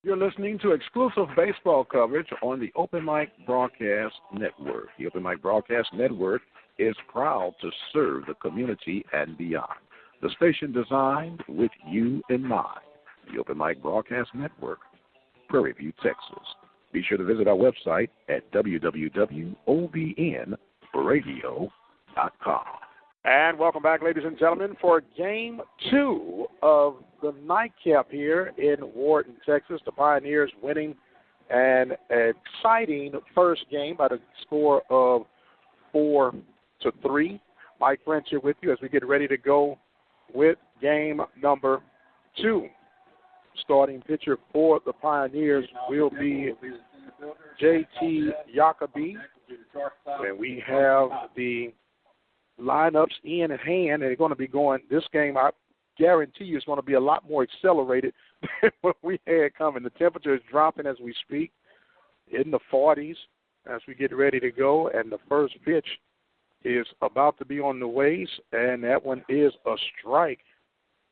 You're listening to exclusive baseball coverage on the Open Mic Broadcast Network. The Open Mic Broadcast Network is proud to serve the community and beyond. The station designed with you in mind. The Open Mic Broadcast Network, Prairie View, Texas. Be sure to visit our website at www.obnradio.com. And welcome back, ladies and gentlemen, for Game 2 of the nightcap here in Wharton, Texas. The Pioneers winning an exciting first game by the score of 4-3. Mike French here with you as we get ready to go with game number 2. Starting pitcher for the Pioneers will be J.T. Jacoby. And we have the lineups in hand, and they're going to be going. This game, I guarantee you, is going to be a lot more accelerated than what we had coming. The temperature is dropping as we speak in the 40s as we get ready to go, and the first pitch is about to be on the ways, and that one is a strike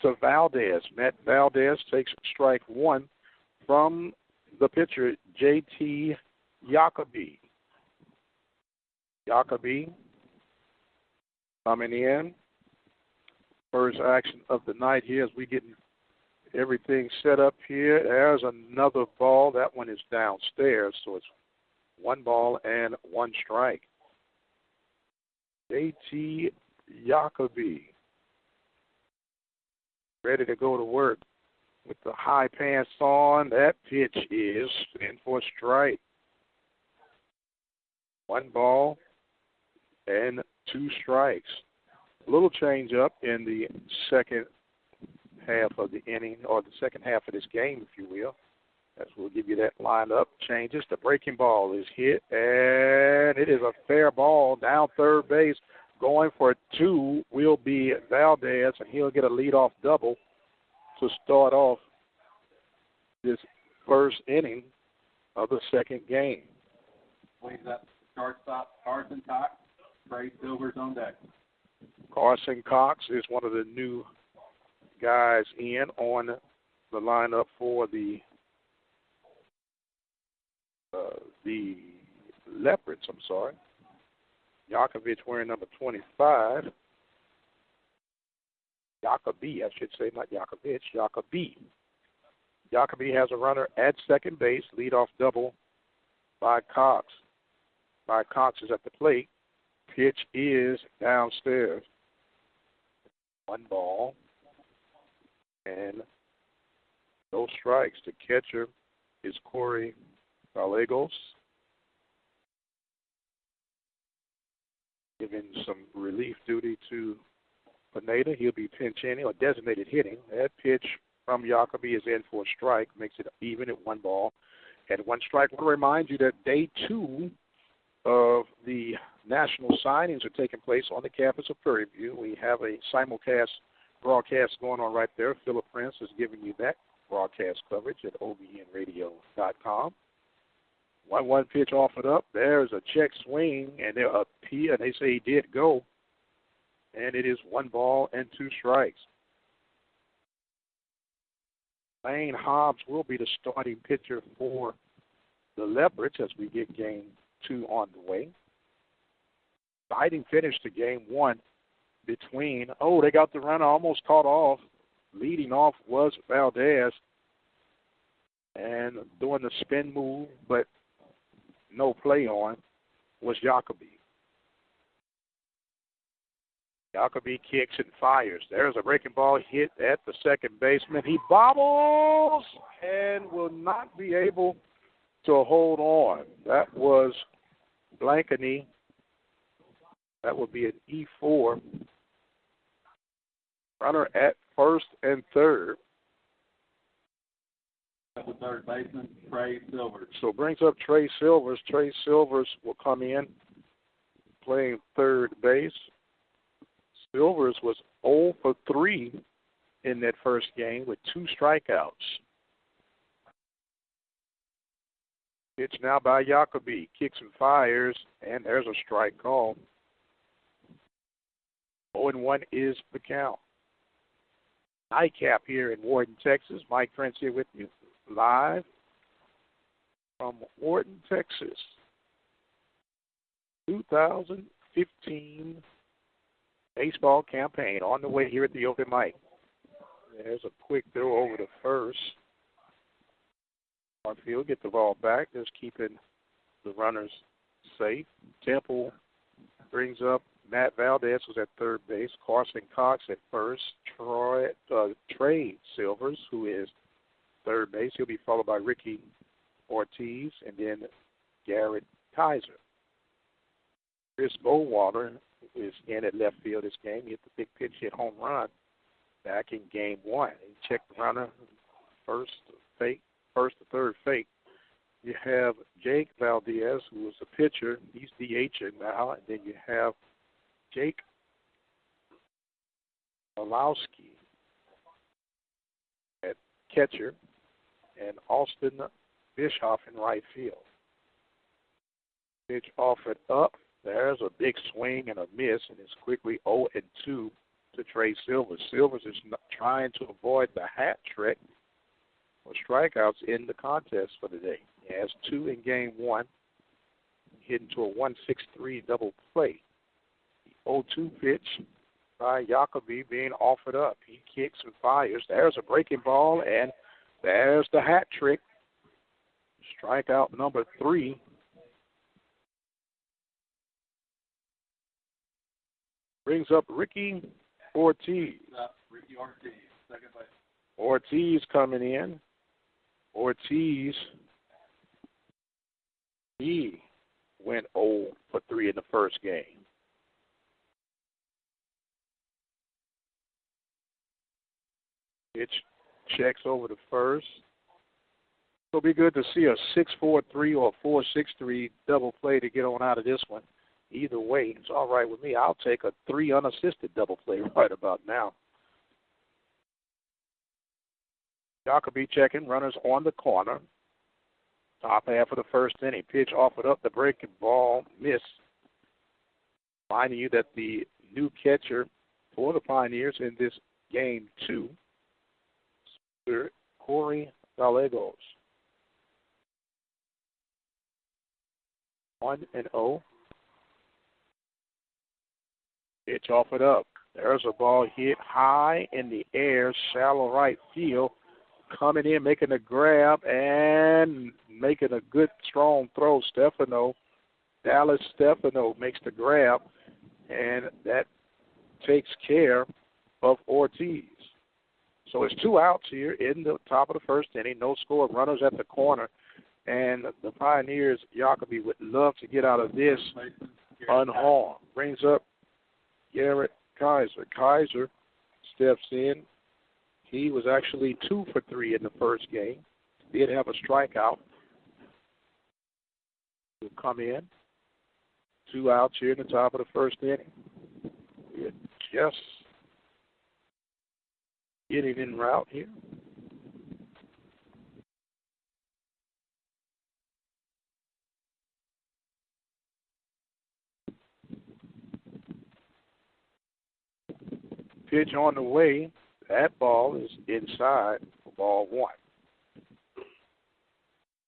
to Valdez. Matt Valdez takes strike 1 from the pitcher, J.T. Jacoby. Jacoby coming in. First action of the night here as we get everything set up here. There's another ball. That one is downstairs, so it's 1 ball and 1 strike. J.T. Jacoby ready to go to work with the high pants on. That pitch is in for a strike. 1 ball and 2 strikes. A little change up in the second half of the inning, or the second half of this game, if you will. As we'll give you that lineup. Changes. The breaking ball is hit, and it is a fair ball down third base. Going for 2 will be Valdez, and he'll get a leadoff double to start off this first inning of the second game. Leads up shortstop Carson Cox. Trey Silver's on deck. Carson Cox is one of the new guys in on the lineup for the Leopards. Jakovic wearing number 25. Jacoby, I should say, not Jakovic. Jacoby. Jacoby has a runner at second base. Leadoff double by Cox. Cox is at the plate. Pitch is downstairs. 1 ball and no strikes. The catcher is Corey Gallegos, giving some relief duty to Pineda. He'll be pinch hitting or designated hitting. That pitch from Jacoby is in for a strike, makes it even at 1 ball and 1 strike. I want to remind you that day 2 of the national signings are taking place on the campus of Prairie View. We have a simulcast broadcast going on right there. Philip Prince is giving you that broadcast coverage at OBN-Radio.com. 1-1 pitch offered up. There's a check swing, and they say he did go. And it is 1 ball and 2 strikes. Lane Hobbs will be the starting pitcher for the Leopards as we get game 2 on the way. Exciting finish to game 1 between, they got the runner almost caught off. Leading off was Valdez and doing the spin move, but no play on was Jacoby. Jacoby kicks and fires. There's a breaking ball hit at the second baseman. He bobbles and will not be able to hold on. That was Blankeny. That would be an E4. Runner at first and third. That's the third baseman, Trey Silvers. So brings up Trey Silvers. Trey Silvers will come in playing third base. Silvers was 0 for 3 in that first game with 2 strikeouts. Pitch now by Jacoby. Kicks and fires, and there's a strike call. 0-1 is the count. Nightcap here in Wharton, Texas. Mike Prince here with you live from Wharton, Texas. 2015 baseball campaign on the way here at the open mic. There's a quick throw over to first. Barfield get the ball back, just keeping the runners safe. Temple brings up Matt Valdez, who's at third base. Carson Cox at first. Trey Silvers, who is third base. He'll be followed by Ricky Ortiz and then Garrett Kaiser. Chris Bowater is in at left field this game. He hit the big pitch hit home run back in game one. He checked the runner first to third fake. You have Jake Valdez, who was a pitcher. He's DHing now. And then you have Jake Malowski at catcher and Austin Bischoff in right field. Pitch offered up. There's a big swing and a miss, and it's quickly 0-2 to Trey Silvers. Silvers is trying to avoid the hat trick for strikeouts in the contest for the day. He has 2 in game one, hitting to a 1-6-3 double play. The 0-2 pitch by Jacoby being offered up. He kicks and fires. There's a breaking ball, and there's the hat trick. Strikeout number 3. Brings up Ricky Ortiz. Ricky Ortiz, second base. Ortiz coming in. Ortiz, he went 0 for 3 in the first game. Pitch checks over to first. It'll be good to see a 6-4-3 or a 4-6-3 double play to get on out of this one. Either way, it's all right with me. I'll take a 3 unassisted double play right about now. Jacoby checking, runners on the corner. Top half of the first inning. Pitch offered up, the breaking ball, miss. Reminding you that the new catcher for the Pioneers in this game 2, Corey Gallegos. 1-0. Pitch offered up. There's a ball hit high in the air, shallow right field. Coming in, making a grab, and making a good, strong throw. Dallas Stefano makes the grab, and that takes care of Ortiz. So it's 2 outs here in the top of the first inning. No score, runners at the corner. And the Pioneers, Jacoby, would love to get out of this unharmed. Brings up Garrett Kaiser. Kaiser steps in. He was actually 2 for 3 in the first game. Did have a strikeout. Will come in. 2 outs here in the top of the first inning. We're just getting en route here. Pitch on the way. That ball is inside for ball 1.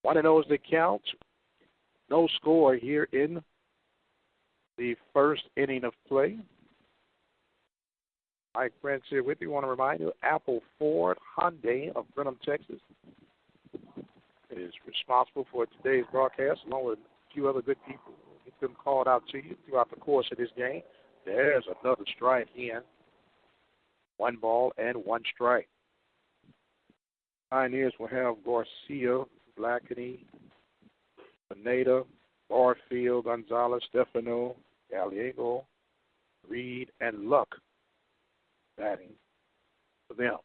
1-0 is the count. No score here in the first inning of play. Mike Prince here with you. I want to remind you, Apple Ford Hyundai of Brenham, Texas, is responsible for today's broadcast, along with a few other good people. Get them called out to you throughout the course of this game. There's another strike in. 1 ball and 1 strike. Pioneers will have Garcia, Blackney, Pineda, Barfield, Gonzalez, Stefano, Gallego, Reed, and Luck batting for them.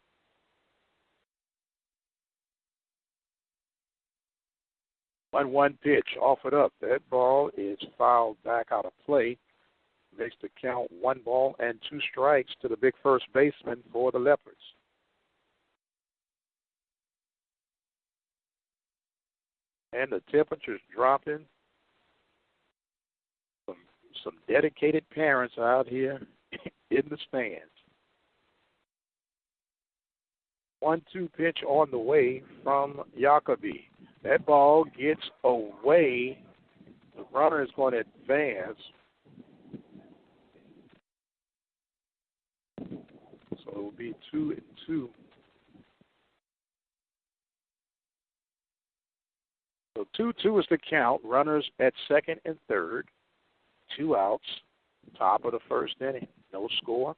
One pitch offered up. That ball is fouled back out of play. Makes the count 1 ball and 2 strikes to the big first baseman for the Leopards. And the temperature's dropping. Some dedicated parents out here in the stands. 1-2 pitch on the way from Jacoby. That ball gets away. The runner is going to advance. So it will be 2-2. So 2-2 is the count. Runners at second and third. 2 outs. Top of the first inning. No score.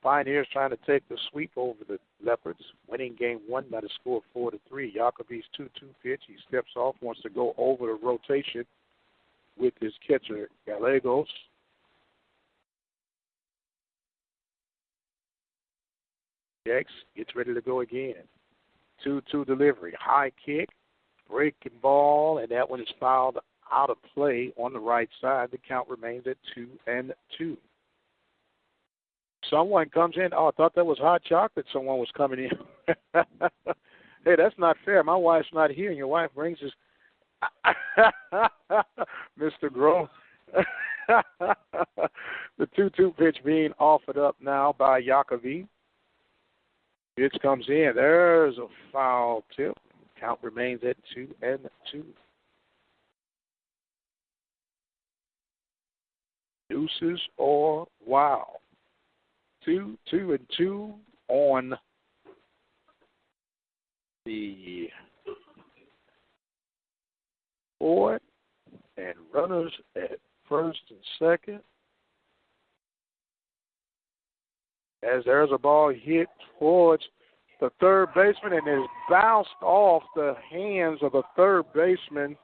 Pioneers trying to take the sweep over the Leopards. Winning game 1 by the score of 4-3. Jacoby's 2-2 pitch. He steps off, wants to go over the rotation with his catcher, Gallegos. X gets ready to go again. 2-2 delivery. High kick. Breaking ball, and that one is fouled out of play on the right side. The count remains at 2-2. Someone comes in. Oh, I thought that was hot chocolate. Someone was coming in. Hey, that's not fair. My wife's not here, and your wife brings us Mr. Grove. The 2-2 pitch being offered up now by Jacoby. Pitch comes in. There's a foul tip. Count remains at 2-2. Deuces or wow. 2-2 on the board, and runners at first and second. As there's a ball hit towards the third baseman and is bounced off the hands of the third baseman.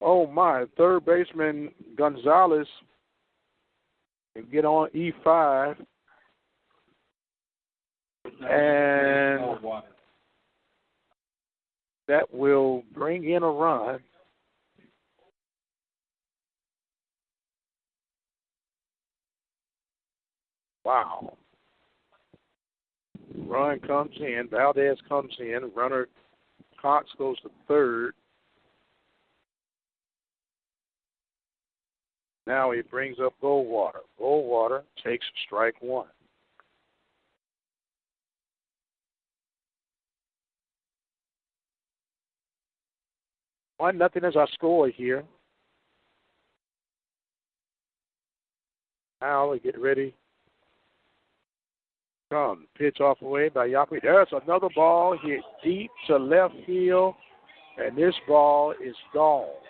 Oh, my. Third baseman Gonzalez can get on E5. And that will bring in a run. Wow. Run comes in. Valdez comes in. Runner Cox goes to third. Now he brings up Goldwater. Goldwater takes strike one. One nothing is our score here. Now we get ready. Come. Pitch off away by Jacoby. There's another ball hit deep to left field, and this ball is gone.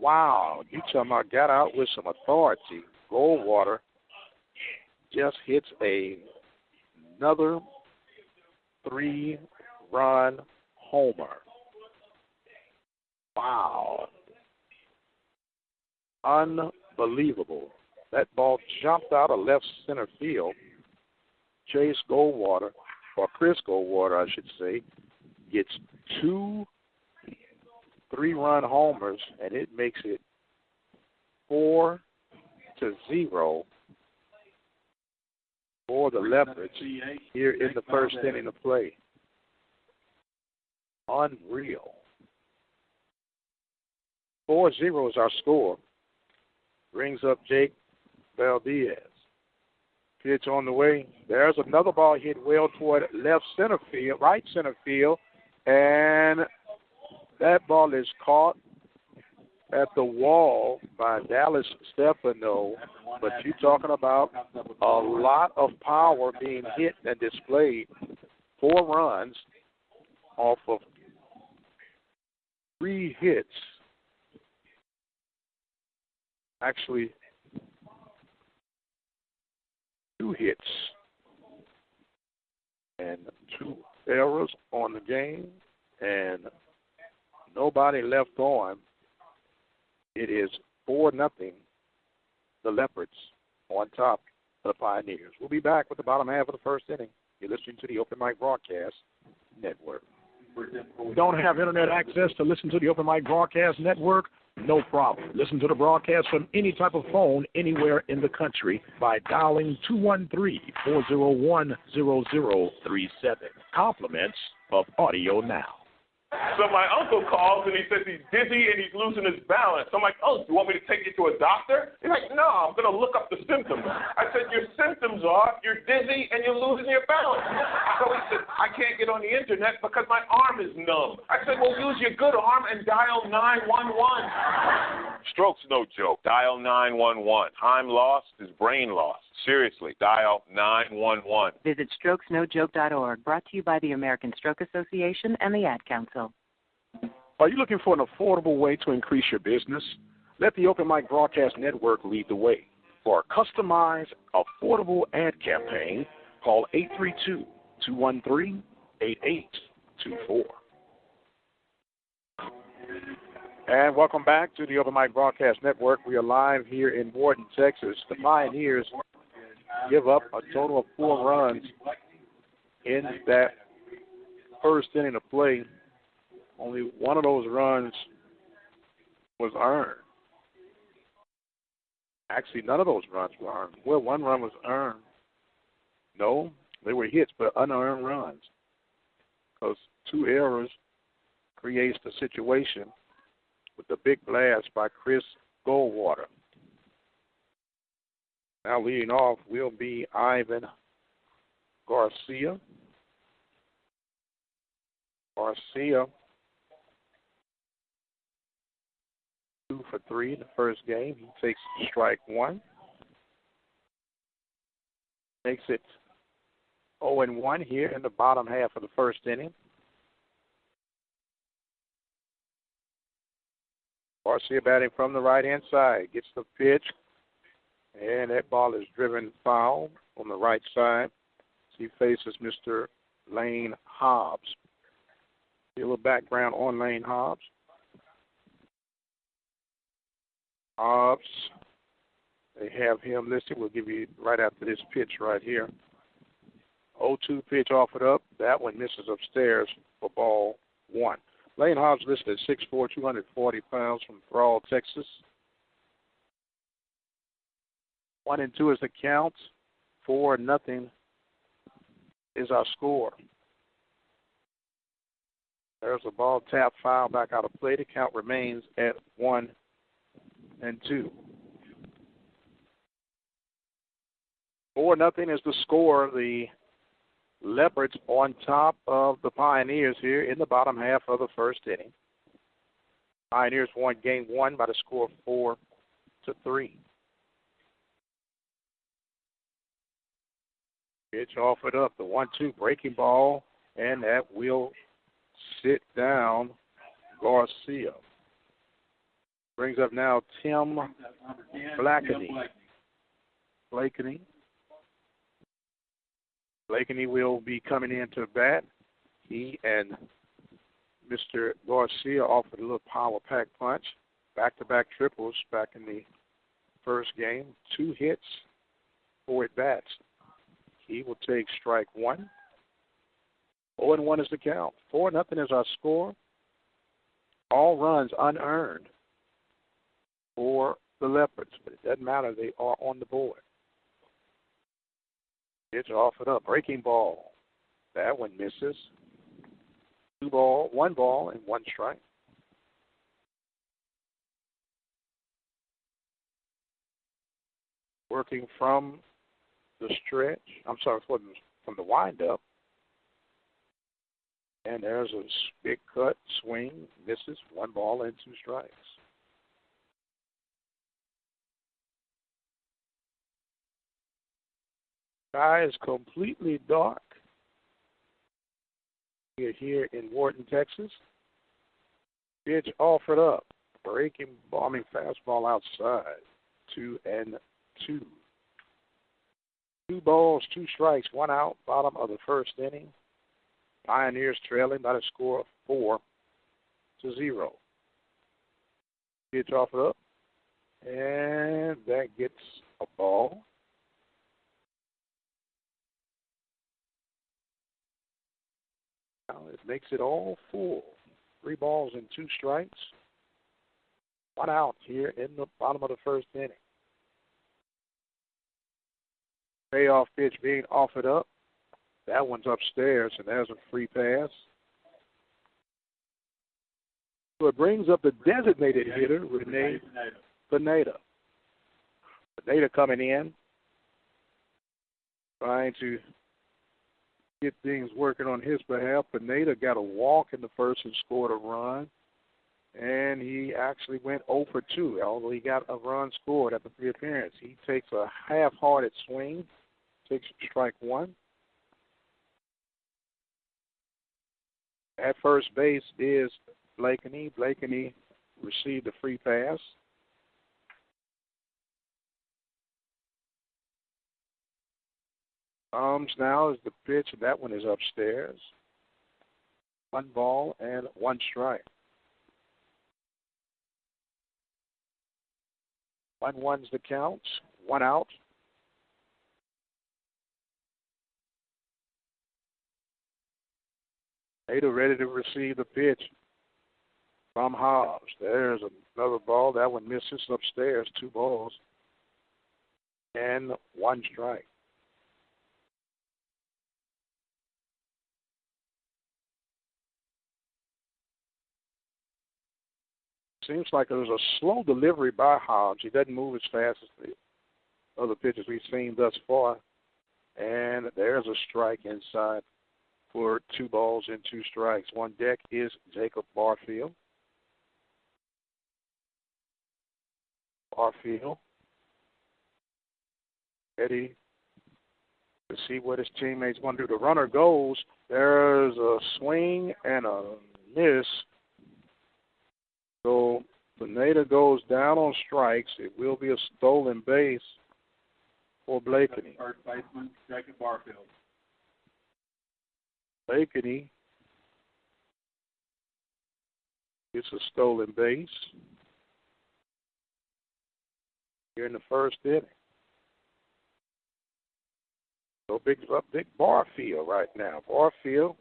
Wow. You talking about got out with some authority. Goldwater just hits another 3-run homer. Wow. Unbelievable. That ball jumped out of left center field. Chase Goldwater, or Chris Goldwater, I should say, gets 2 3-run homers, and it makes it 4-0 for the Leopards here in the first inning of play. Unreal. 4-0 is our score. Brings up Jake Valdez. Pitch on the way. There's another ball hit well toward left center field, right center field, and that ball is caught at the wall by Dallas Stefano. But you're talking about a lot of power being hit and displayed. 4 runs off of 3 hits. Actually, 2 hits and 2 errors on the game, and nobody left on. It is 4-0, the Leopards on top of the Pioneers. We'll be back with the bottom half of the first inning. You're listening to the Open Mic Broadcast Network. We don't have internet access to listen to the Open Mic Broadcast Network? No problem. Listen to the broadcast from any type of phone anywhere in the country by dialing 213-401-0037. Compliments of Audio Now. So my uncle calls and he says he's dizzy and he's losing his balance. I'm like, oh, do you want me to take you to a doctor? He's like, no, I'm going to look up the symptoms. I said, your symptoms are you're dizzy and you're losing your balance. So he said, I can't get on the internet because my arm is numb. I said, well, use your good arm and dial 911. Stroke's no joke. Dial 911. Time lost is brain lost. Seriously, dial 911. Visit strokesnojoke.org, brought to you by the American Stroke Association and the Ad Council. Are you looking for an affordable way to increase your business? Let the Open Mic Broadcast Network lead the way. For a customized, affordable ad campaign, call 832-213-8824. And welcome back to the Open Mic Broadcast Network. We are live here in Wharton, Texas. The Pioneers give up a total of 4 runs in that first inning of play. Only one of those runs was earned. Actually, none of those runs were earned. Well, one run was earned. No, they were hits, but unearned runs. Because 2 errors creates the situation with the big blast by Chris Goldwater. Now leading off will be Ivan Garcia. Garcia, 2 for 3 in the first game. He takes strike 1. Makes it 0-1 here in the bottom half of the first inning. Garcia batting from the right-hand side. Gets the pitch, and that ball is driven foul on the right side. He faces Mr. Lane Hobbs. A little background on Lane Hobbs. Hobbs, they have him listed. We'll give you right after this pitch right here. 0-2 pitch offered up. That one misses upstairs for ball 1. Lane Hobbs listed at 6'4", 240 pounds from Thrall, Texas. 1-2 is the count. 4-0 is our score. There's a ball tap foul back out of play. The count remains at 1-2. 4-0 is the score. The Leopards on top of the Pioneers here in the bottom half of the first inning. Pioneers won game 1 by the score of 4-3. Pitch offered up, the 1-2 breaking ball, and that will sit down Garcia. Brings up now Tim Blakeney. Blakeney will be coming in to bat. He and Mr. Garcia offered a little power pack punch. Back-to-back triples back in the first game. 2 hits, 4 at-bats. He will take strike 1. 0-1 is the count. 4-0 is our score. All runs unearned for the Leopards, but it doesn't matter. They are on the board. Pitch offered up. Breaking ball. That one misses. 1 ball, and 1 strike. Working from the stretch. From the windup. And there's a big cut, swing, misses, 1 ball and 2 strikes. Sky is completely dark here in Wharton, Texas. Pitch offered up. Fastball outside. 2-2. 2 balls, 2 strikes, 1 out, bottom of the first inning. Pioneers trailing by the score of 4-0. Pitch offered up, and that gets a ball. Now it makes it all full. 3 balls and 2 strikes. 1 out here in the bottom of the first inning. Payoff pitch being offered up. That one's upstairs, and there's a free pass. So it brings up the designated hitter, Renee Pineda. Pineda coming in, trying to get things working on his behalf. Pineda got a walk in the first and scored a run. And he actually went 0 for 2, although he got a run scored at the free appearance. He takes a half-hearted swing, takes strike one. At first base is Blakeney. Blakeney received a free pass. Now is the pitch, and that one is upstairs. 1 ball and 1 strike. 1-1's the count. 1 out. Ada ready to receive the pitch from Hobbs. There's another ball. That one misses upstairs. 2 balls and 1 strike. Seems like it was a slow delivery by Hobbs. He doesn't move as fast as the other pitchers we've seen thus far. And there's a strike inside for 2 balls and 2 strikes. On deck is Jacob Barfield. Barfield ready to see what his teammates want to do. The runner goes. There's a swing and a miss. So Pineda goes down on strikes. It will be a stolen base for Blakeney. First baseman, Jacob Barfield. Blakeney gets a stolen base here in the first inning. So big Barfield right now. Barfield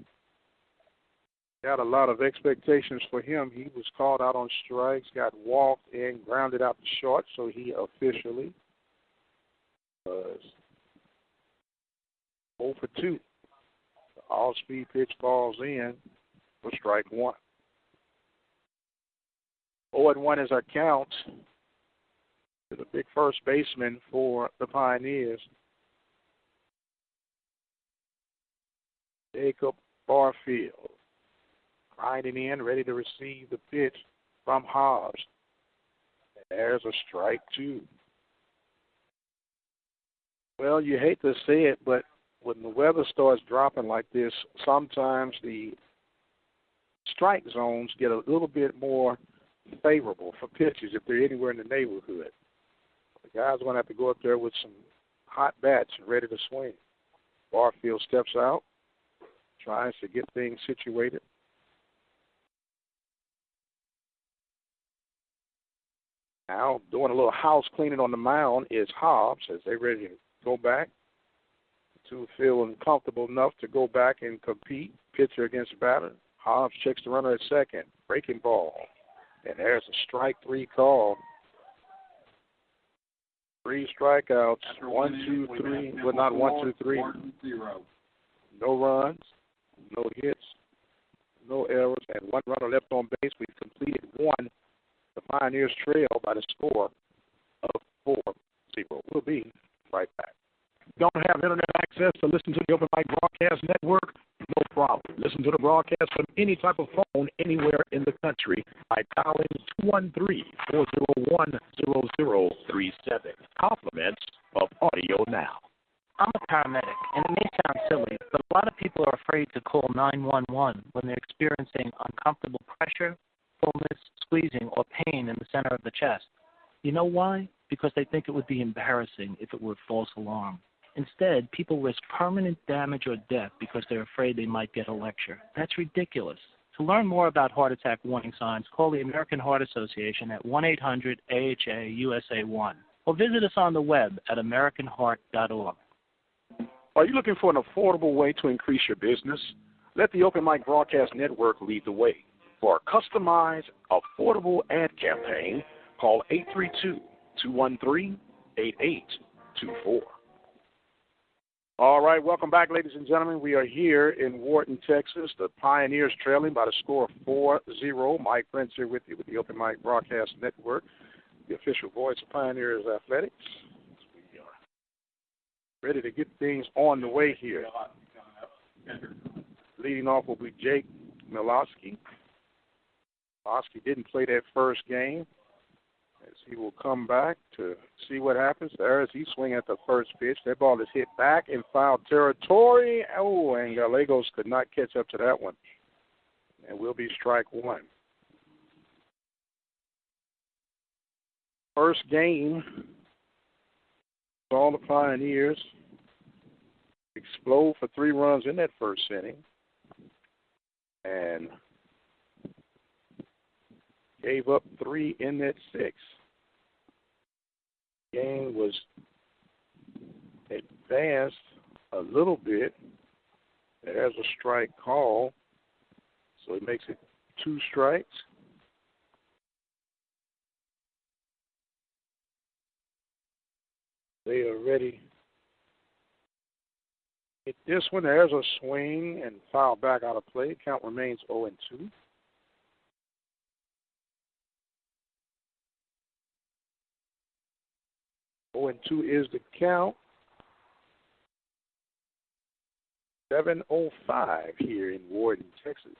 got a lot of expectations for him. He was called out on strikes, got walked and grounded out to short, so he officially was 0 for 2. The all-speed pitch falls in for strike 1. 0-1 is our count to the big first baseman for the Pioneers, Jacob Barfield. Grinding in, ready to receive the pitch from Hobbs. There's a strike 2. Well, you hate to say it, but when the weather starts dropping like this, sometimes the strike zones get a little bit more favorable for pitches if they're anywhere in the neighborhood. The guys are going to have to go up there with some hot bats and ready to swing. Barfield steps out, tries to get things situated. Now, doing a little house cleaning on the mound is Hobbs as they're ready to go back to feeling comfortable enough to go back and compete, pitcher against batter. Hobbs checks the runner at second, breaking ball. And there's a strike 3 call. 3 strikeouts, 1, 2, 3. Well, not 1, 2, 3. No runs, no hits, no errors, and 1 runner left on base. We've completed 1. The Pioneers trail by the score of 4-0. We'll be right back. Don't have internet access to listen to the Open Mic Broadcast Network? No problem. Listen to the broadcast from any type of phone anywhere in the country by dialing 213-401-0037. Compliments of Audio Now. I'm a paramedic, and it may sound silly, but a lot of people are afraid to call 911 when they're experiencing uncomfortable pressure, fullness, squeezing, or pain in the center of the chest. You know why? Because they think it would be embarrassing if it were a false alarm. Instead, people risk permanent damage or death because they're afraid they might get a lecture. That's ridiculous. To learn more about heart attack warning signs, call the American Heart Association at 1-800-AHA-USA1 or visit us on the web at americanheart.org. Are you looking for an affordable way to increase your business? Let the Open Mic Broadcast Network lead the way. For a customized, affordable ad campaign, call 832-213-8824. All right, welcome back, ladies and gentlemen. We are here in Wharton, Texas. The Pioneers trailing by the score of 4-0. Mike Prince here with you with the Open Mic Broadcast Network, the official voice of Pioneers Athletics. We are ready to get things on the way here. Leading off will be Jake Milosky. Milosky didn't play that first game, as he will come back to see what happens. There as he swing at the first pitch. That ball is hit back in foul territory. Oh, and Gallegos could not catch up to that one. And will be strike one. First game, all the Pioneers explode for 3 runs in that first inning. And gave up 3 in that 6th. Game was advanced a little bit. There's a strike call, so it makes it 2 strikes. They are ready. Hit this one. There's a swing and foul back out of play. Count remains 0-2. 0-2 is the count. 7:05 here in Wharton, Texas.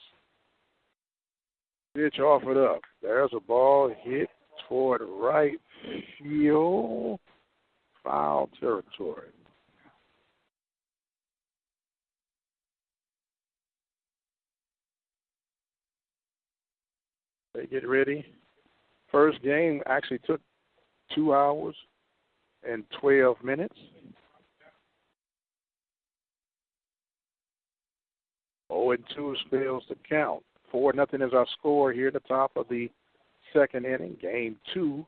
Pitch offered up. There's a ball hit toward right field. Foul territory. They get ready. First game actually took 2 hours and 12 minutes. 0-2 spells the count. 4-0 is our score here at the top of the second inning. Game 2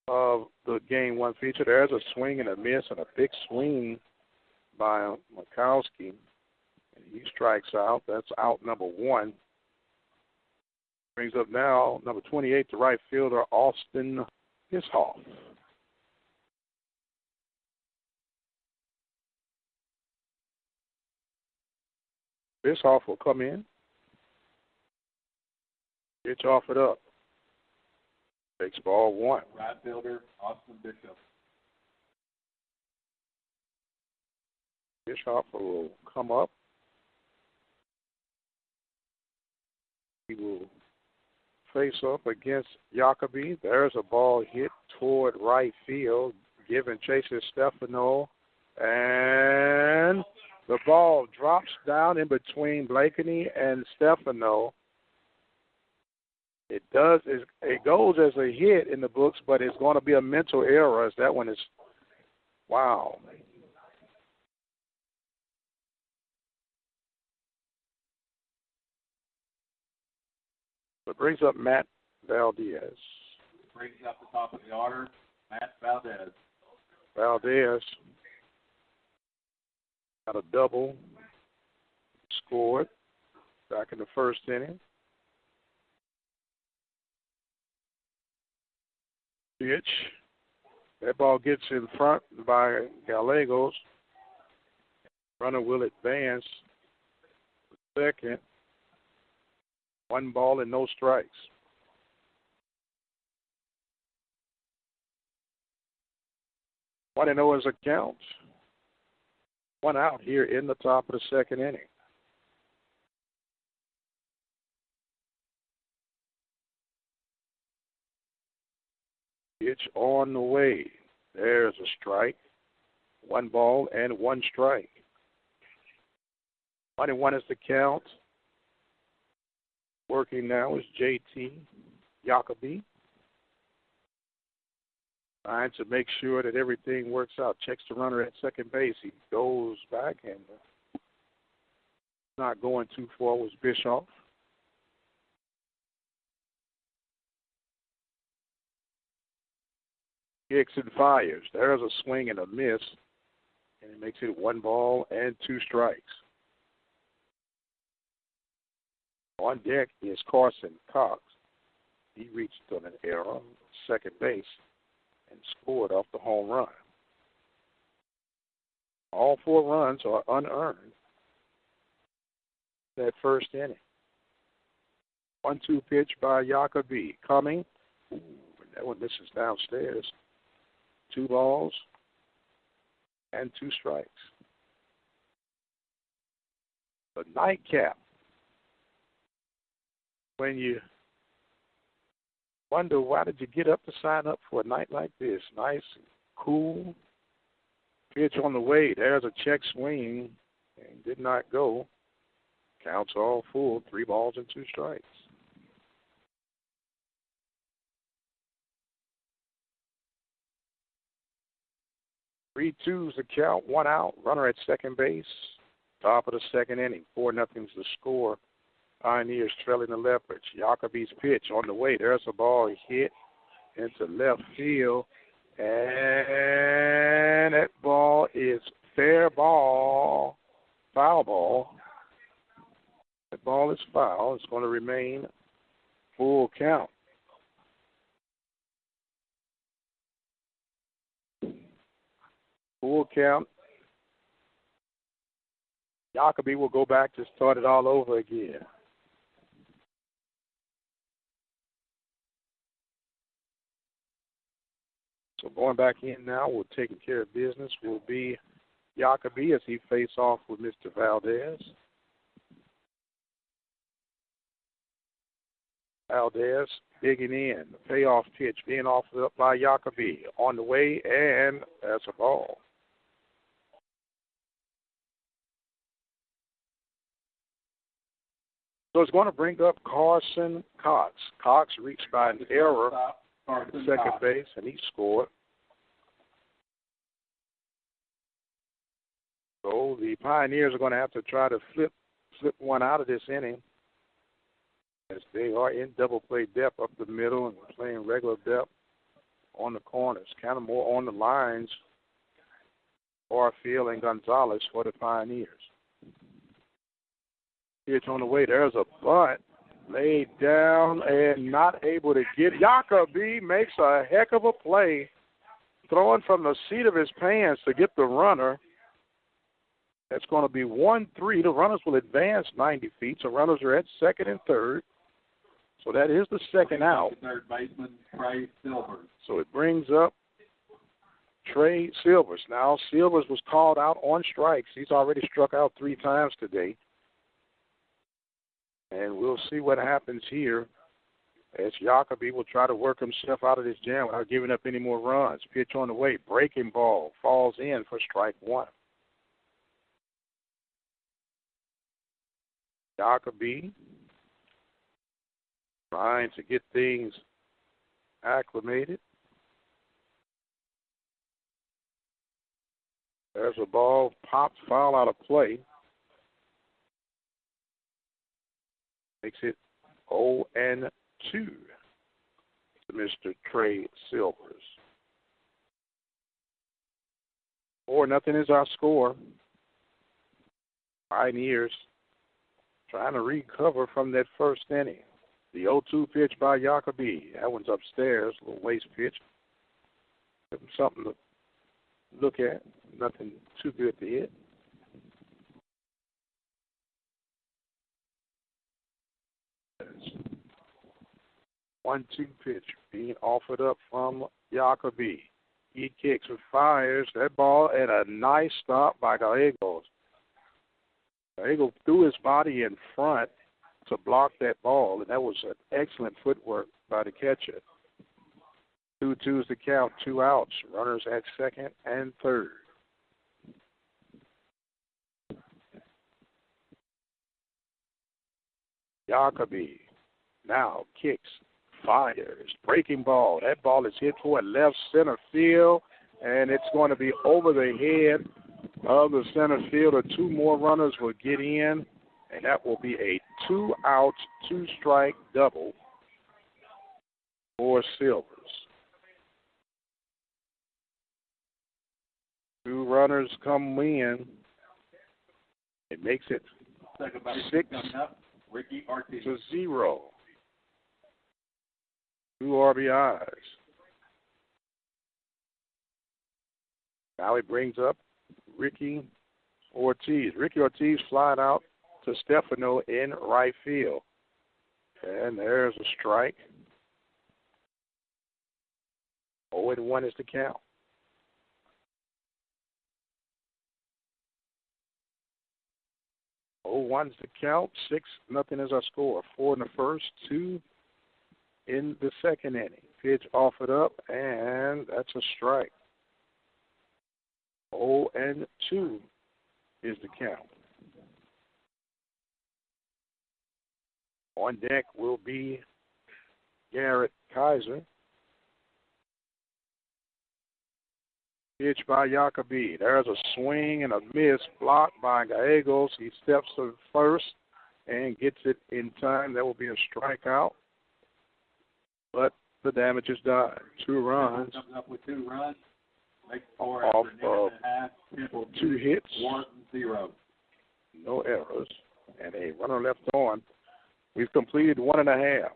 of the Game 1 feature. There's a swing and a miss and a big swing by Mikowski. And he strikes out. That's out number 1. Brings up now number 28, the right fielder, Austin Bischoff. Bischoff will come in. Pitch offered up. Takes ball 1. Right fielder, Austin Bishop. Bischoff will come up. He will face up against Jacoby. There's a ball hit toward right field. Giving chase is Stefano. And the ball drops down in between Blakeney and Stefano. It goes as a hit in the books, but it's going to be a mental error as that one is, wow. It brings up Matt Valdez. Brings up the top of the order, Matt Valdez. Valdez got a double, scored back in the first inning. Pitch. That ball gets in front by Gallegos. Runner will advance. Second. 1 ball and no strikes. What I know is a count. 1 out here in the top of the second inning. Pitch on the way. There's a strike. 1 ball and 1 strike. 1-1 is the count. Working now is JT Jacoby. Trying to make sure that everything works out. Checks the runner at second base. He goes back and not going too far was Bischoff. Kicks and fires. There's a swing and a miss, and it makes it 1 ball and 2 strikes. On deck is Carson Cox. He reached on an error, second base, and scored off the home run. All 4 runs are unearned that first inning. 1-2 pitch by Jacoby. Coming. Ooh, that one misses downstairs. 2 balls and 2 strikes. The nightcap. When you wonder why did you get up to sign up for a night like this? Nice, cool. Pitch on the way. There's a check swing and did not go. Counts all full. 3 balls and 2 strikes. 3-2's the count. 1 out. Runner at second base. Top of the second inning. 4-0's the score. Pioneers trailing the Leopards. Jacoby's pitch on the way. There's a ball hit into left field. And that ball is fair ball. Foul ball. That ball is foul. It's going to remain full count. Full count. Jacoby will go back to start it all over again. So going back in now, we're taking care of business, will be Jacoby as he faces off with Mr. Valdez. Valdez digging in. The payoff pitch being offered up by Jacoby. On the way, and that's a ball. So it's going to bring up Carson Cox. Cox reached by an error at second base, and he scored. So the Pioneers are going to have to try to flip one out of this inning, as they are in double play depth up the middle and playing regular depth on the corners. Kind of more on the lines, Barfield and Gonzalez for the Pioneers. Pitch on the way. There's a bunt laid down and not able to get. Jacoby makes a heck of a play, throwing from the seat of his pants to get the runner. That's going to be 1-3. The runners will advance 90 feet. So runners are at second and third. So that is the second out. Third baseman, Trey Silvers. So it brings up Trey Silvers. Now, Silvers was called out on strikes. He's already struck out 3 times today. And we'll see what happens here as Jacoby will try to work himself out of this jam without giving up any more runs. Pitch on the way. Breaking ball. Falls in for strike 1. Jacoby trying to get things acclimated. There's a ball popped foul out of play. Makes it 0-2 to Mr. Trey Silvers. 4-0 is our score. Pioneers trying to recover from that first inning. The 0-2 pitch by Jacoby. That one's upstairs, a little waste pitch. Something to look at. Nothing too good to hit. One, 2 pitch being offered up from Jacoby. He kicks and fires that ball, and a nice stop by Gallegos. Gallego threw his body in front to block that ball, and that was an excellent footwork by the catcher. 2-2's the count, 2 outs. Runners at second and third. Jacoby now kicks, fires, breaking ball. That ball is hit toward left center field, and it's going to be over the head of the center fielder. 2 more runners will get in, and that will be a 2-out, 2-strike double for Silvers. 2 runners come in. It makes it 6-0. 2 RBIs. Now he brings up Ricky Ortiz. Ricky Ortiz flying out to Stefano in right field. And there's a strike. 0-1 is the count. 0-1 is the count. 6-0 is our score. 4 in the first, 2 in the second inning. Pitch offered up, and that's a strike. 0-2 is the count. On deck will be Garrett Kaiser. Pitch by Jacoby. There's a swing and a miss blocked by Gallegos. He steps to first and gets it in time. That will be a strikeout. But the damage is done. 2 runs. Comes up with 2 runs. Makes 4 off after an inning and a half. 2 hits. 1-0. No errors. And a runner left on. We've completed 1.5.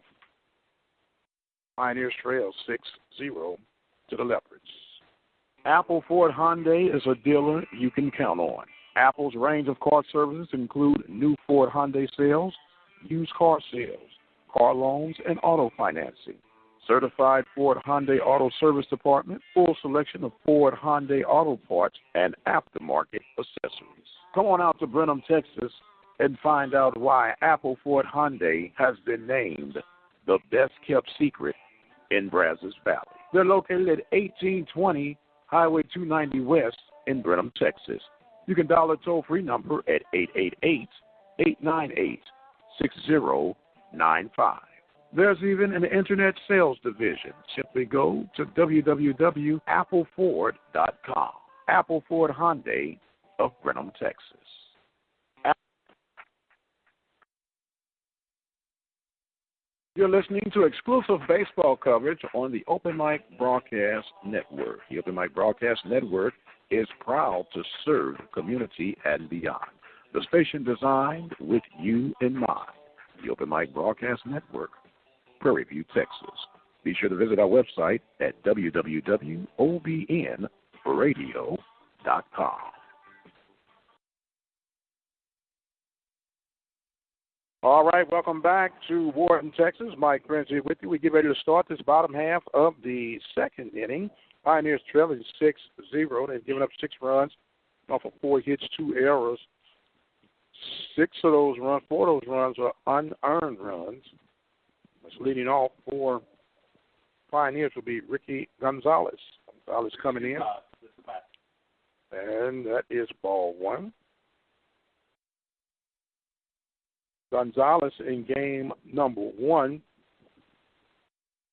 Pioneers trail 6-0 to the Leopards. Apple Ford Hyundai is a dealer you can count on. Apple's range of car services include new Ford Hyundai sales, used car sales, car loans, and auto financing. Certified Ford Hyundai Auto Service Department, full selection of Ford Hyundai auto parts and aftermarket accessories. Come on out to Brenham, Texas, and find out why Apple Ford Hyundai has been named the best-kept secret in Brazos Valley. They're located at 1820 Highway 290 West in Brenham, Texas. You can dial a toll-free number at 888-898-6095. There's even an internet sales division. Simply go to www.appleford.com. Apple Ford Hyundai of Brenham, Texas. You're listening to exclusive baseball coverage on the Open Mic Broadcast Network. The Open Mic Broadcast Network is proud to serve the community and beyond. The station designed with you in mind. The Open Mic Broadcast Network, Prairie View, Texas. Be sure to visit our website at www.obnradio.com. All right, welcome back to Wharton, Texas. Mike Prince here with you. We get ready to start this bottom half of the second inning. Pioneers trailing 6-0. They've given up 6 runs off of 4 hits, 2 errors. 4 of those runs are unearned runs. That's leading off for Pioneers will be Ricky Gonzalez. Gonzalez coming in. And that is ball 1. Gonzalez in game number 1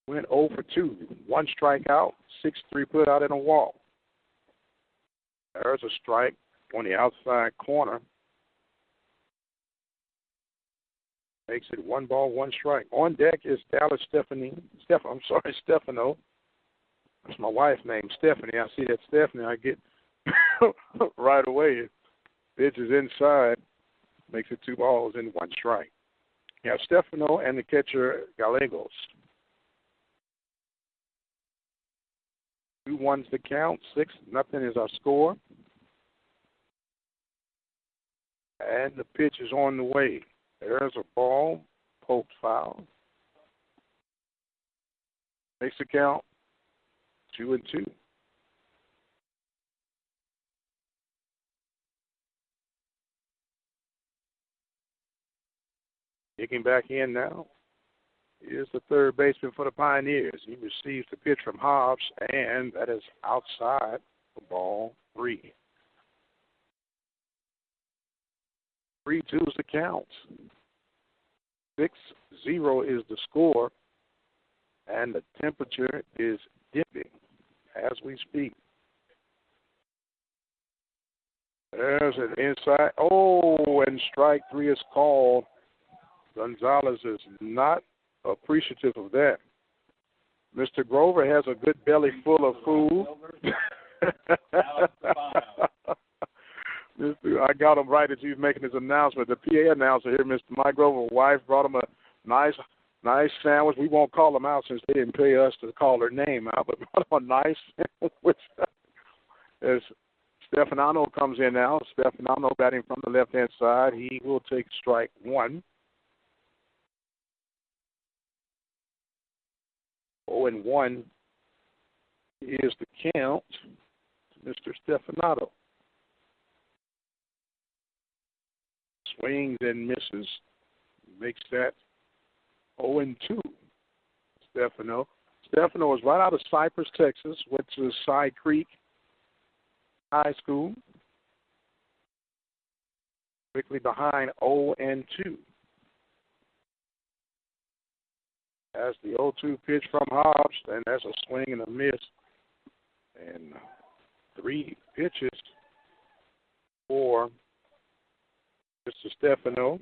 went 0 for 2. 1 strikeout, 6-3 put out in a walk. There's a strike on the outside corner. Makes it 1 ball, 1 strike. On deck is Dallas Stefano. That's my wife's name, Stephanie. I see that Stephanie, I get right away. Pitch is inside. Makes it 2 balls and 1 strike. You have Stefano and the catcher Gallegos. 2-1's the count. 6-0 is our score. And the pitch is on the way. There's a ball, poked foul. Makes the count 2-2. Kicking back in now is the third baseman for the Pioneers. He receives the pitch from Hobbs, and that is outside for ball 3. 3-2 is the count. 6-0 is the score, and the temperature is dipping as we speak. There's an inside. Oh, and strike 3 is called. Gonzalez is not appreciative of that. Mr. Grover has a good belly full of food. I got him right as he was making his announcement. The PA announcer here, Mr. Mike Grover's wife, brought him a nice sandwich. We won't call them out since they didn't pay us to call their name out, but brought him a nice sandwich. There's Stefano comes in now. Stefano batting from the left-hand side. He will take strike one. 0-1 is the count. Mr. Stefano swings and misses. Makes that 0-2. Stefano is right out of Cypress, Texas. Went to Side Creek High School. Quickly behind 0-2. That's the 0-2 pitch from Hobbs, and that's a swing and a miss. And 3 pitches for Mr. Stefano.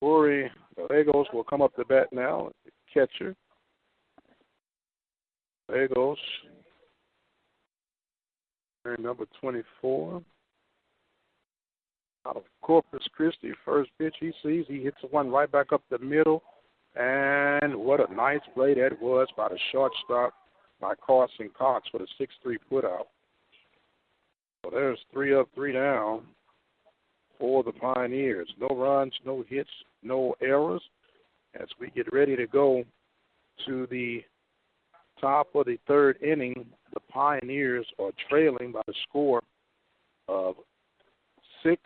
Corey Gallegos will come up to bat now, the catcher. Gallegos, number 24. Out of Corpus Christi, first pitch he sees, he hits one right back up the middle. And what a nice play that was by the shortstop, by Carson Cox for the 6-3 putout. So there's 3 up, 3 down for the Pioneers. No runs, no hits, no errors. As we get ready to go to the top of the 3rd inning, the Pioneers are trailing by the score of 6-0.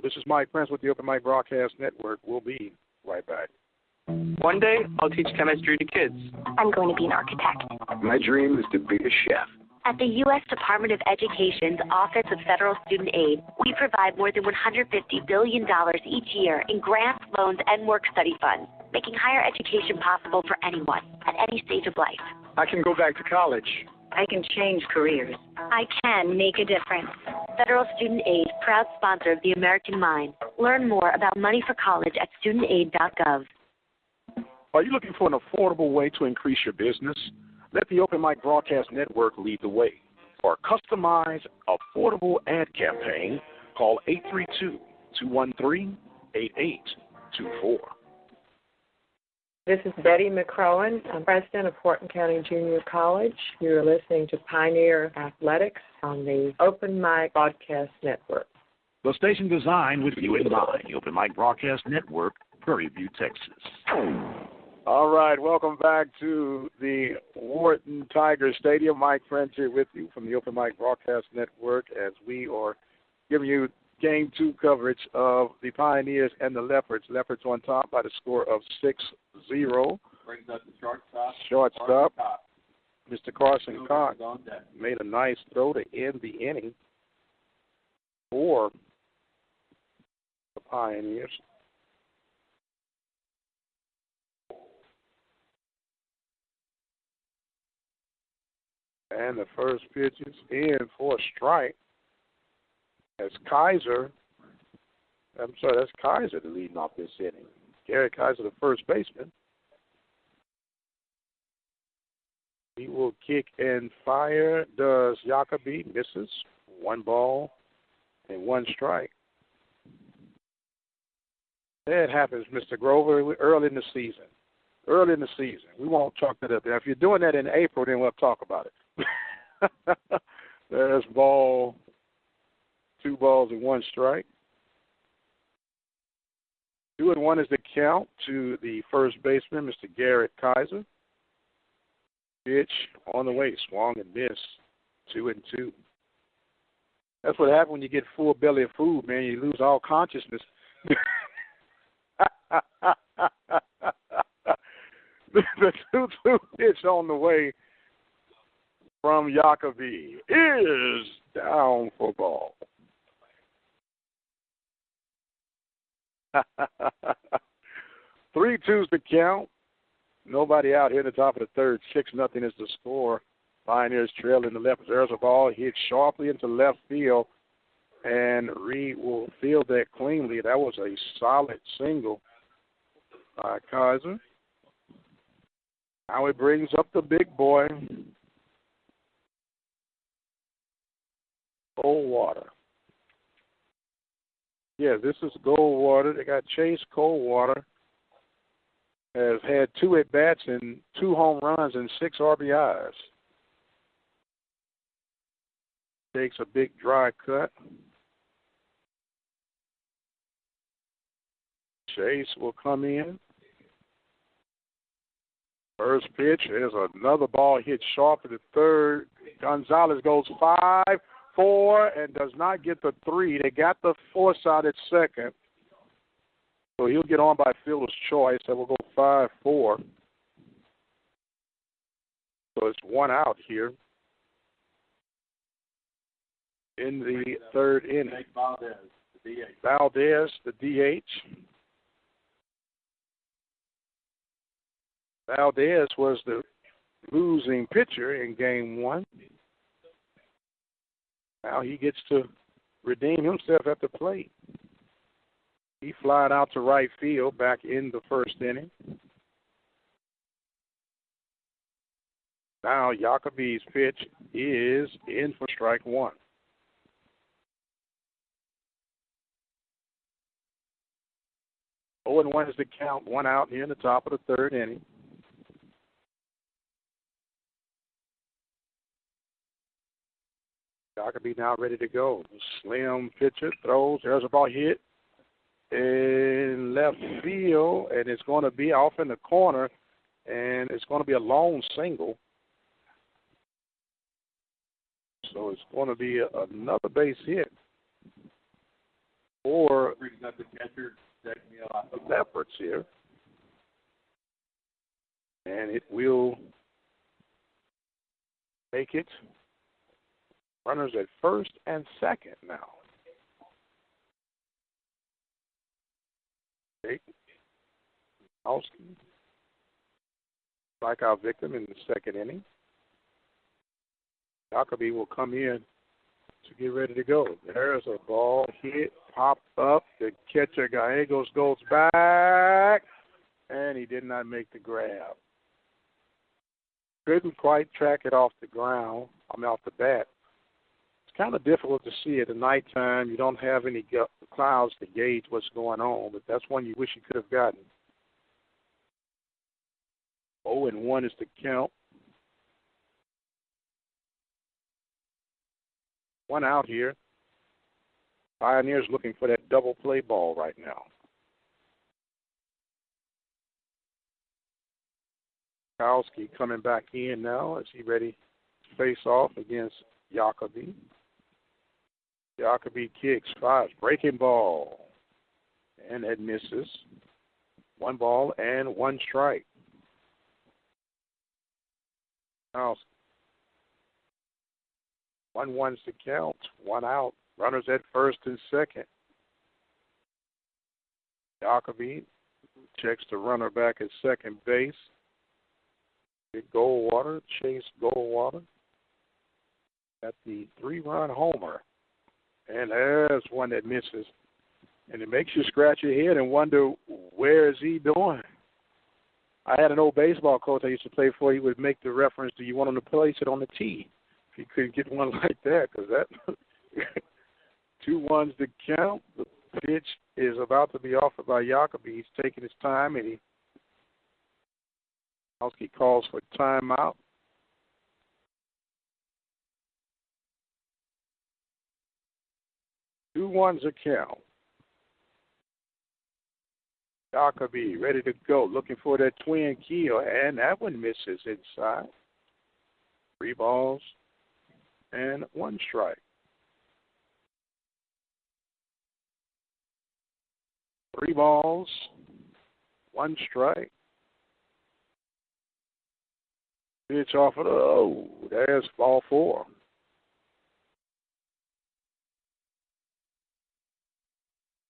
This is Mike Prince with the Open Mic Broadcast Network. We'll be right back. One day, I'll teach chemistry to kids. I'm going to be an architect. My dream is to be a chef. At the U.S. Department of Education's Office of Federal Student Aid, we provide more than $150 billion each year in grants, loans, and work-study funds, making higher education possible for anyone at any stage of life. I can go back to college. I can change careers. I can make a difference. Federal Student Aid, proud sponsor of the American Mind. Learn more about money for college at studentaid.gov. Are you looking for an affordable way to increase your business? Let the Open Mic Broadcast Network lead the way. For a customized, affordable ad campaign, call 832-213-8824. This is Betty McCrowan. I'm president of Wharton County Junior College. You're listening to Pioneer Athletics on the Open Mic Broadcast Network. The station designed with you in mind. The Open Mic Broadcast Network, Prairie View, Texas. All right, welcome back to the Wharton Tiger Stadium. Mike French here with you from the Open Mic Broadcast Network as we are giving you Game 2 coverage of the Pioneers and the Leopards. Leopards on top by the score of 6-0. Brings up the Shortstop. Mr. Carson Cox made a nice throw to end the inning for the Pioneers. And the first pitch is in for a strike. That's Kaiser leading off this inning. Gary Kaiser, the first baseman. He will kick and fire. Does Jacoby. Misses. 1 ball and 1 strike. That happens, Mr. Grover, early in the season. We won't chalk that up. Now, if you're doing that in April, then we'll talk about it. There's 2 balls and 1 strike. 2-1 is the count to the first baseman, Mr. Garrett Kaiser. Pitch on the way, swung and missed. 2-2. That's what happens when you get full belly of food, man. You lose all consciousness. The 2-2 pitch on the way from Jacoby is down for ball. 3-2's the count. Nobody out here in the top of the third. 6-0 is the score. Pioneers trailing the Leopards. There's a ball hit sharply into left field, and Reed will field that cleanly. That was a solid single by Kaiser. Now it brings up the big boy, Goldwater. Yeah, this is Goldwater. They got Chase Coldwater. Has had 2 at-bats and 2 home runs and 6 RBIs. Takes a big dry cut. Chase will come in. First pitch is another ball hit sharp at the third. Gonzalez goes 5-4 and does not get the 3. They got the force out at second. So he'll get on by fielder's choice. That will go 5-4. So it's one out here in the third inning. Valdez, the DH. Valdez was the losing pitcher in game 1. Now he gets to redeem himself at the plate. He flied out to right field back in the first inning. Now Jacoby's pitch is in for strike 1. Oh, and 1 is the count. 1 out here in the top of the third inning. Jacoby now ready to go. Slim pitcher throws. There's a ball hit in left field, and it's going to be off in the corner, and it's going to be a lone single. So it's going to be another base hit for the Leopards here. And it will make it runners at first and second now. Okay. Howski, strikeout victim in the second inning. Jacoby will come in to get ready to go. There's a ball hit, popped up. The catcher, Gallegos, goes back, and he did not make the grab. Couldn't quite track it off the ground, off the bat. It's kind of difficult to see at the nighttime. You don't have any clouds to gauge what's going on, but that's one you wish you could have gotten. 0-1 is the count. 1 out here. Pioneers looking for that double play ball right now. Kowski coming back in now. Is he ready to face off against Jacoby? Jacoby kicks, fires, breaking ball, and that misses. 1 ball and 1 strike. Now, 1-1's the count. 1 out. Runners at first and second. Jacoby checks the runner back at second base. Goldwater, Chase Goldwater at the 3-run homer. And there's one that misses. And it makes you scratch your head and wonder, where is he doing? I had an old baseball coach I used to play for. He would make the reference, do you want him to place it on the tee? If he couldn't get one like that, because that 2-1's the count. The pitch is about to be offered by Jacoby. He's taking his time, and he calls for timeout. Two ones a count. Jacoby ready to go, looking for that twin kill, and that one misses inside. 3 balls and 1 strike. 3 balls, 1 strike. Pitch off of there's ball 4.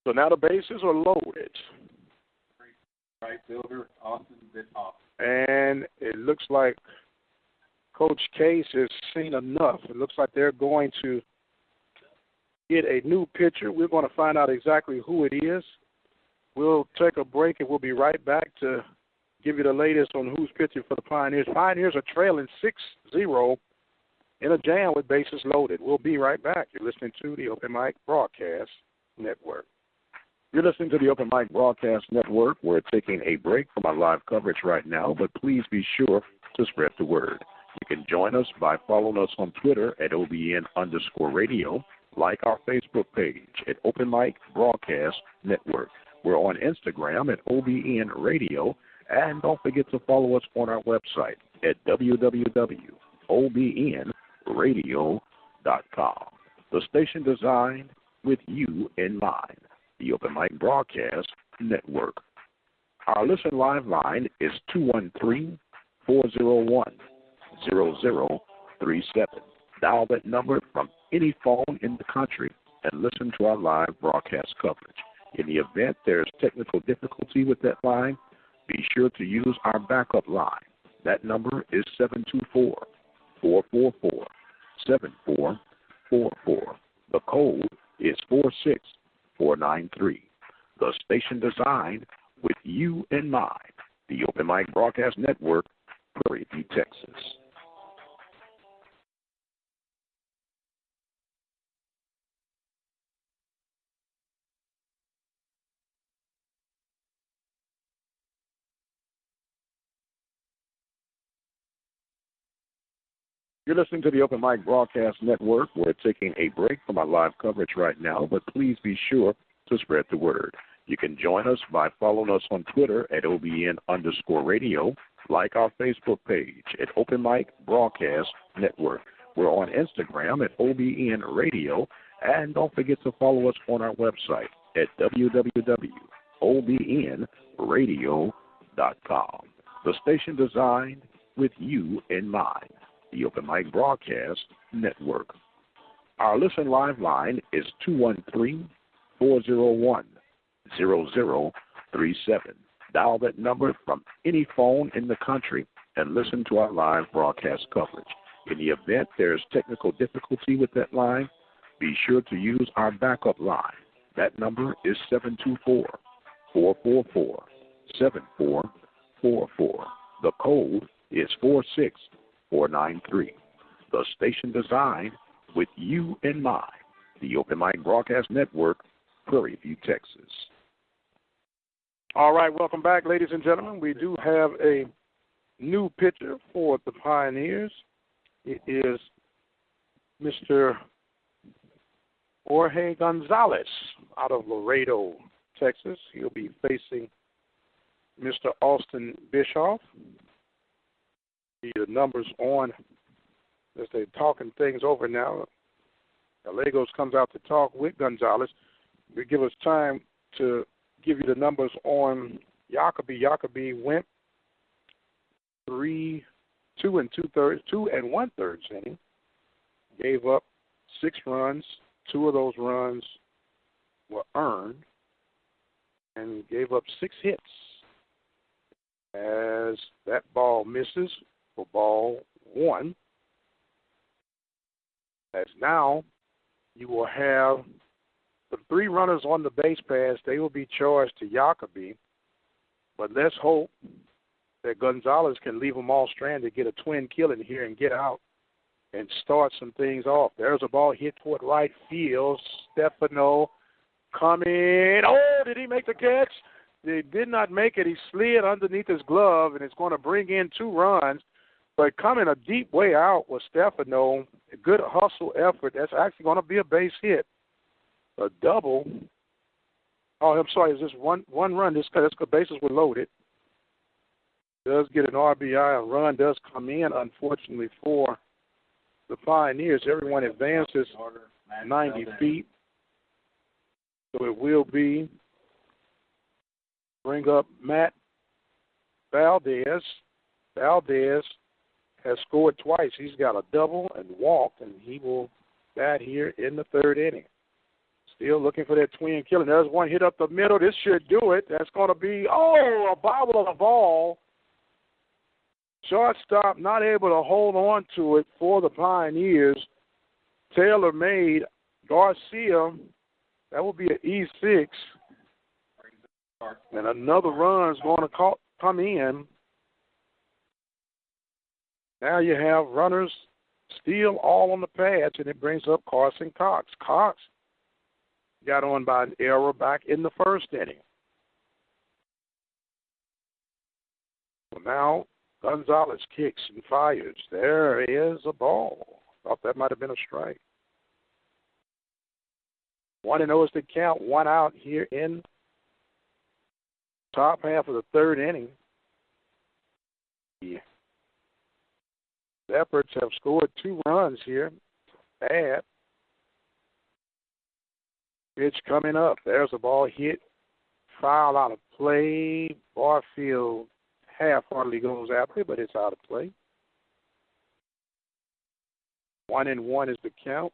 So now the bases are loaded. Right fielder, Austin Bithoff. And it looks like Coach Case has seen enough. It looks like they're going to get a new pitcher. We're going to find out exactly who it is. We'll take a break, and we'll be right back to give you the latest on who's pitching for the Pioneers. Pioneers are trailing 6-0 in a jam with bases loaded. We'll be right back. You're listening to the Open Mic Broadcast Network. You're listening to the Open Mic Broadcast Network. We're taking a break from our live coverage right now, but please be sure to spread the word. You can join us by following us on Twitter at OBN_radio, like our Facebook page at Open Mic Broadcast Network. We're on Instagram at OBN-Radio, and don't forget to follow us on our website at www.obnradio.com. The station designed with you in mind, the Open Mic Broadcast Network. Our listen live line is 213-401-0037. Dial that number from any phone in the country and listen to our live broadcast coverage. In the event there's technical difficulty with that line, be sure to use our backup line. That number is 724-444-7444. The code is 46493. The station designed with you in mind, the Open Mic Broadcast Network, Prairie View, Texas. You're listening to the Open Mic Broadcast Network. We're taking a break from our live coverage right now, but please be sure to spread the word. You can join us by following us on Twitter at OBN_radio, like our Facebook page at Open Mic Broadcast Network. We're on Instagram at OBN Radio, and don't forget to follow us on our website at www.obnradio.com. The station designed with you in mind, the Open Mic Broadcast Network. Our listen live line is 213-401-0037. Dial that number from any phone in the country and listen to our live broadcast coverage. In the event there's technical difficulty with that line, be sure to use our backup line. That number is 724-444-7444. The code is 46493. The station designed with you in mind, the Open Mic Broadcast Network, Prairie View, Texas. All right, welcome back, ladies and gentlemen. We do have a new pitcher for the Pioneers. It is Mr. Jorge Gonzalez out of Laredo, Texas. He'll be facing Mr. Austin Bischoff. The numbers on, as they're talking things over now. Gallegos comes out to talk with Gonzalez. We give us time to give you the numbers on Jacoby. Jacoby went 2 1/3 inning, gave up 6 runs. 2 of those runs were earned, and gave up 6 hits. As that ball misses for ball 1, as now you will have the 3 runners on the base pass. They will be charged to Jacoby, but let's hope that Gonzalez can leave them all stranded, get a twin kill in here and get out and start some things off. There's a ball hit toward right field. Stefano coming. Oh, did he make the catch? They did not make it. He slid underneath his glove, and it's going to bring in 2 runs. But coming a deep way out was Stefano. A good hustle effort. That's actually going to be a base hit. A double. Oh, I'm sorry. It's just one run. This the bases were loaded. Does get an RBI. A run does come in, unfortunately, for the Pioneers. Everyone advances 90 feet. So it will be bring up Matt Valdez. Valdez has scored twice. He's got a double and walked, and he will bat here in the 3rd inning. Still looking for that twin killing. There's one hit up the middle. This should do it. That's going to be, a bobble of the ball. Shortstop not able to hold on to it for the Pioneers. Taylor made Garcia. That will be an E6. And another run is going to come in. Now you have runners still all on the pads, and it brings up Carson Cox. Cox got on by an error back in the 1st inning. So now Gonzalez kicks and fires. There is a ball. Thought that might have been a strike. 1-0 is the count. 1 out here in top half of the third inning. The Leopards have scored 2 runs here. Bad. Pitch coming up. There's a ball hit. Foul out of play. Barfield half-heartedly goes after it, but it's out of play. 1-1 is the count.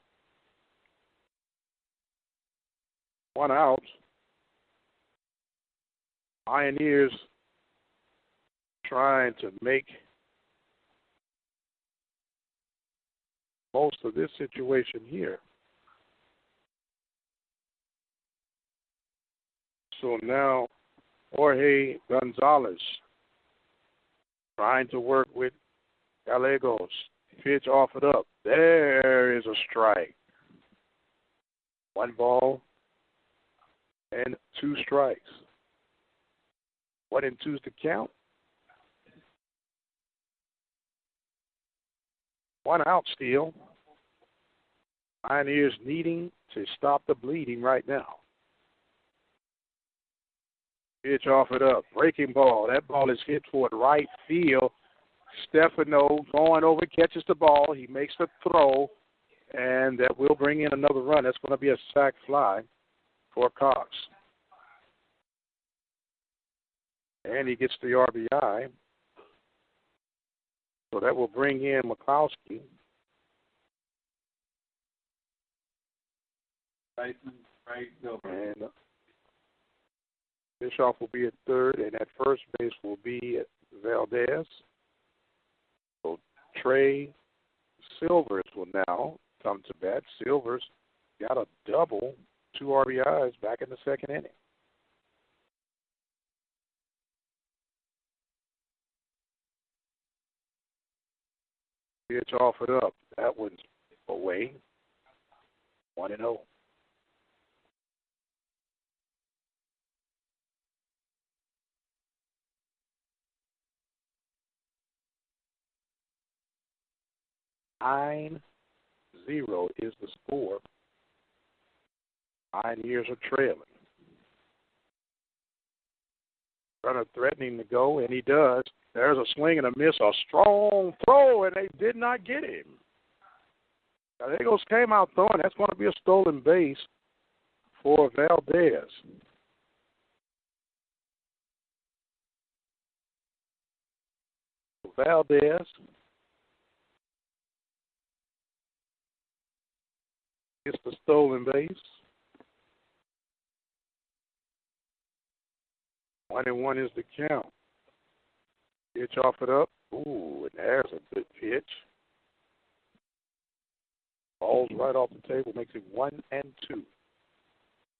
1 out. Pioneers trying to make most of this situation here. So now Jorge Gonzalez trying to work with Gallegos. Pitch offered up. There is a strike. 1 ball and 2 strikes. 1-2 is the count. 1 out still. Pioneers needing to stop the bleeding right now. Pitch offered up. Breaking ball. That ball is hit toward right field. Stefano going over, catches the ball. He makes the throw, and that will bring in another run. That's going to be a sac fly for Cox. And he gets the RBI. So that will bring in McCloskey. And Bischoff will be at third, and at first base will be at Valdez. So Trey Silvers will now come to bat. Silvers got a double, 2 RBIs back in the second inning. Pitch offered up. That one's away. 1-0. Nine 0 is the score. Pioneers are trailing. Runner threatening to go, and he does. There's a swing and a miss, a strong throw, and they did not get him. Gallegos came out throwing. That's going to be a stolen base for Valdez. Valdez gets the stolen base. 1-1 is the count. Pitch offered up. Ooh, and there's a good pitch. Ball's right off the table, makes it 1-2. It's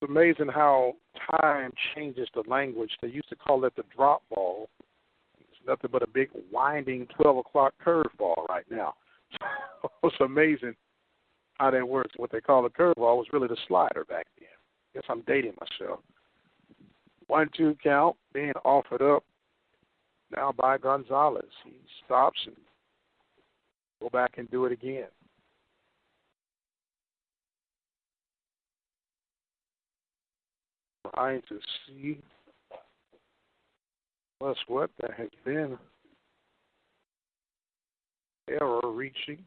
amazing how time changes the language. They used to call it the drop ball. It's nothing but a big winding 12 o'clock curveball right now. It's amazing how that works. What they call a curveball was really the slider back then. Guess I'm dating myself. 1-2 count being offered up now by Gonzalez. He stops and go back and do it again. Trying to see what's what. There has been error reaching.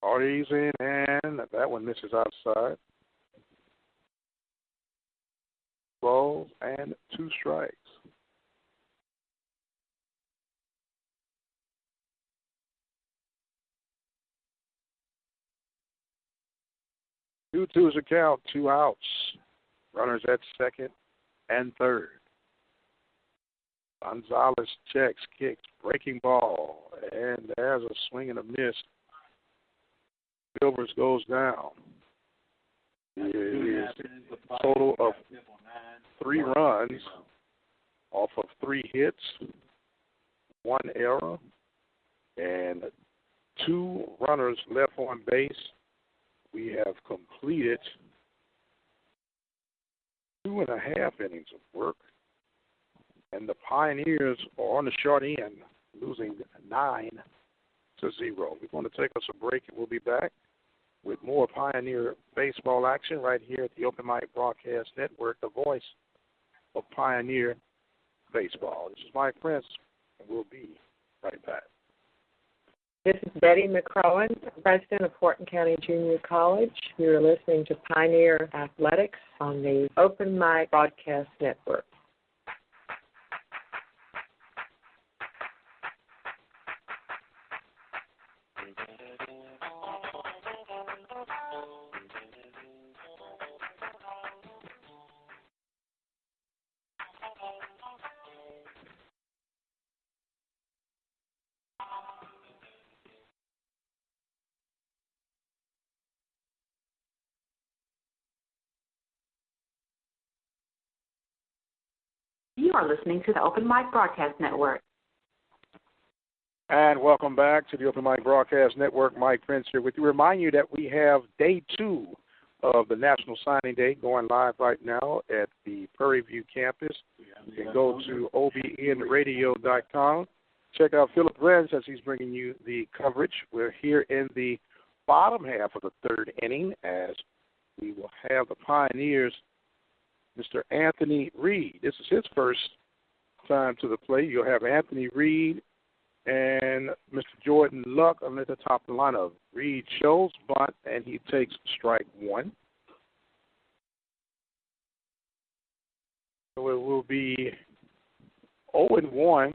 Parties in, and that one misses outside. Balls and 2 strikes. Two is a count, 2 outs. Runners at second and third. Gonzalez checks, kicks, breaking ball, and there's a swing and a miss. Silvers goes down. It is a total of 3 runs off of 3 hits, 1 error, and 2 runners left on base. We have completed 2.5 innings of work. And the Pioneers are on the short end, losing 9-0. We're going to take us a break, and we'll be back with more Pioneer baseball action right here at the Open Mic Broadcast Network, the voice of Pioneer baseball. This is Mike Prince, and we'll be right back. This is Betty McCrowan, president of Wharton County Junior College. You're listening to Pioneer Athletics on the Open Mic Broadcast Network. You are listening to the Open Mic Broadcast Network. And welcome back to the Open Mic Broadcast Network. Mike Prince here with you. Remind you that we have day 2 of the National Signing Day going live right now at the Prairie View campus. You can go to OBN-Radio.com. Check out Philip Renz as he's bringing you the coverage. We're here in the bottom half of the 3rd inning as we will have the Pioneers, Mr. Anthony Reed. This is his first time to the plate. You'll have Anthony Reed and Mr. Jordan Luck at the top of the lineup. Reed shows bunt, and he takes strike 1. So it will be 0-1.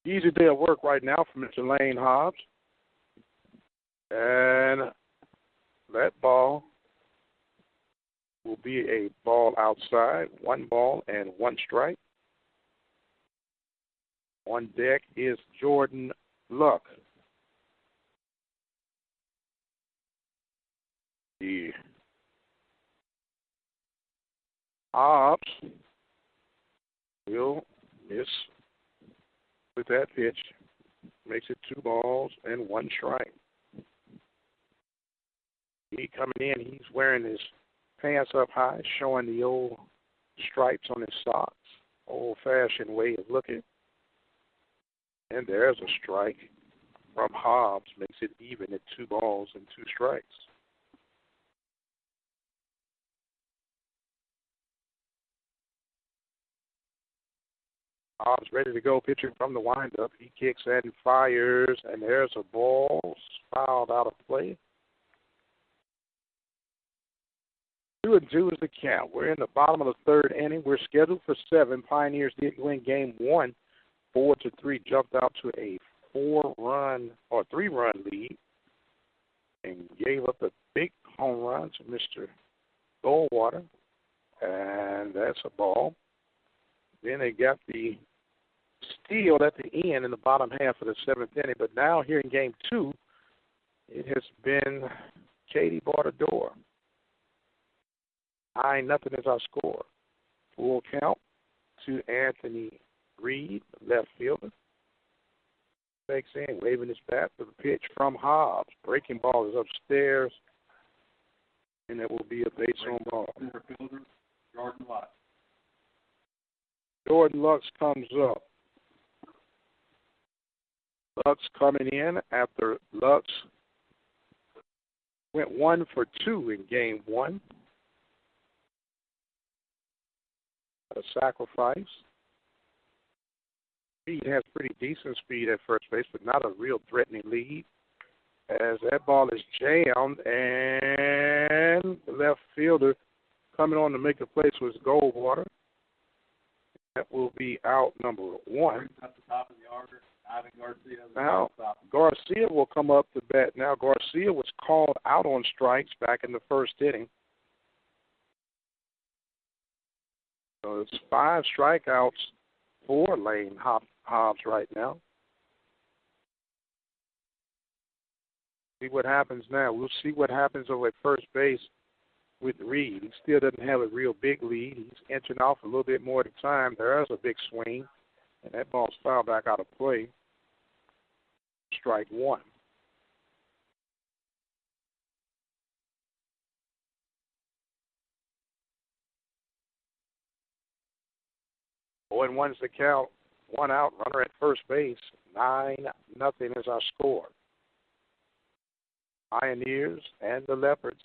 Easy day of work right now for Mr. Lane Hobbs. And that ball will be a ball outside, 1 ball and 1 strike. On deck is Jordan Luck. The Hobbs will miss with that pitch. Makes it 2 balls and 1 strike. He coming in, he's wearing his pants up high, showing the old stripes on his socks. Old-fashioned way of looking. And there's a strike from Hobbs. Makes it even at 2 balls and 2 strikes. Hobbs ready to go, pitching from the windup. He kicks and fires, and there's a ball fouled out of play. 2-2 is the count. We're in the bottom of the 3rd inning. We're scheduled for 7. Pioneers did win game 1, 4-3. Jumped out to a 3-run lead and gave up a big home run to Mr. Goldwater, and that's a ball. Then they got the steal at the end in the bottom half of the 7th inning. But now here in game 2, it has been Katie Bartador. 9-0 is our score. Full count to Anthony Reed, left fielder. Takes in, waving his bat for the pitch from Hobbs. Breaking ball is upstairs, and it will be a base on ball. Jordan Luck. Jordan Lux comes up. Lux coming in after Lux went 1 for 2 in game 1. A sacrifice. Speed has pretty decent speed at first base, but not a real threatening lead. As that ball is jammed, and the left fielder coming on to make the place was Goldwater. That will be out number 1. At the top of the order, Ivan Garcia. Now, Garcia will come up to bat. Now, Garcia was called out on strikes back in the 1st inning. So it's 5 strikeouts for Lane Hobbs right now. See what happens now. We'll see what happens over at first base with Reed. He still doesn't have a real big lead. He's inching off a little bit more at a time. There's a big swing, and that ball's fouled back out of play. Strike 1. 0-1 is the count. 1 out, runner at first base. 9-0 is our score. Pioneers and the Leopards.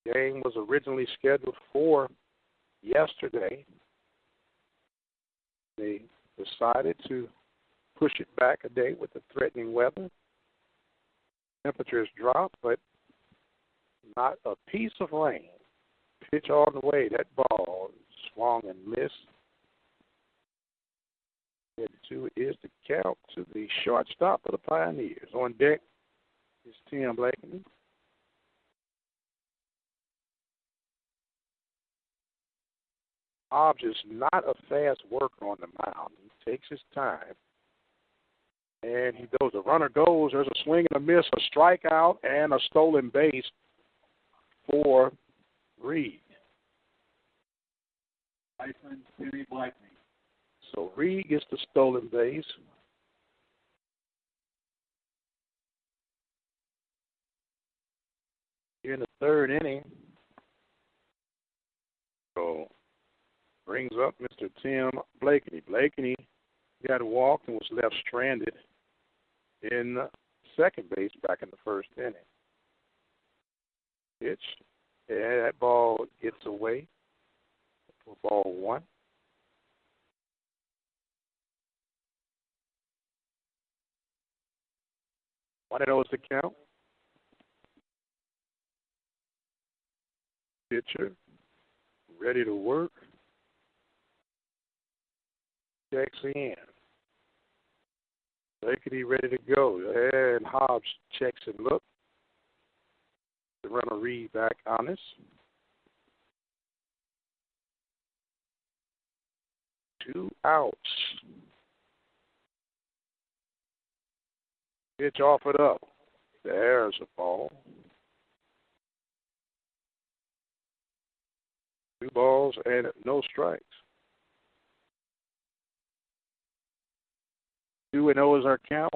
The game was originally scheduled for yesterday. They decided to push it back a day with the threatening weather. Temperatures dropped, but not a piece of rain. Pitch all the way. That ball swung and missed. 2 is the count to the shortstop of the Pioneers. On deck is Tim Blakeney. Hobbs is not a fast worker on the mound. He takes his time. And he goes. The runner goes. There's a swing and a miss, a strikeout, and a stolen base for Reed. Tyson Jimmy Blakeney. So Reed gets the stolen base. Here in the third inning. So brings up Mr. Tim Blakeney. Blakeney got walked and was left stranded in second base back in the first inning. Pitch. Yeah, that ball gets away for ball 1. One of those to count. Pitcher ready to work. Checks in. Blakeney ready to go. And Hobbs checks and looks. The runner Reed back honest. 2 outs. Pitch offered up. There's a ball. 2 balls and no strikes. 2-0 is our count.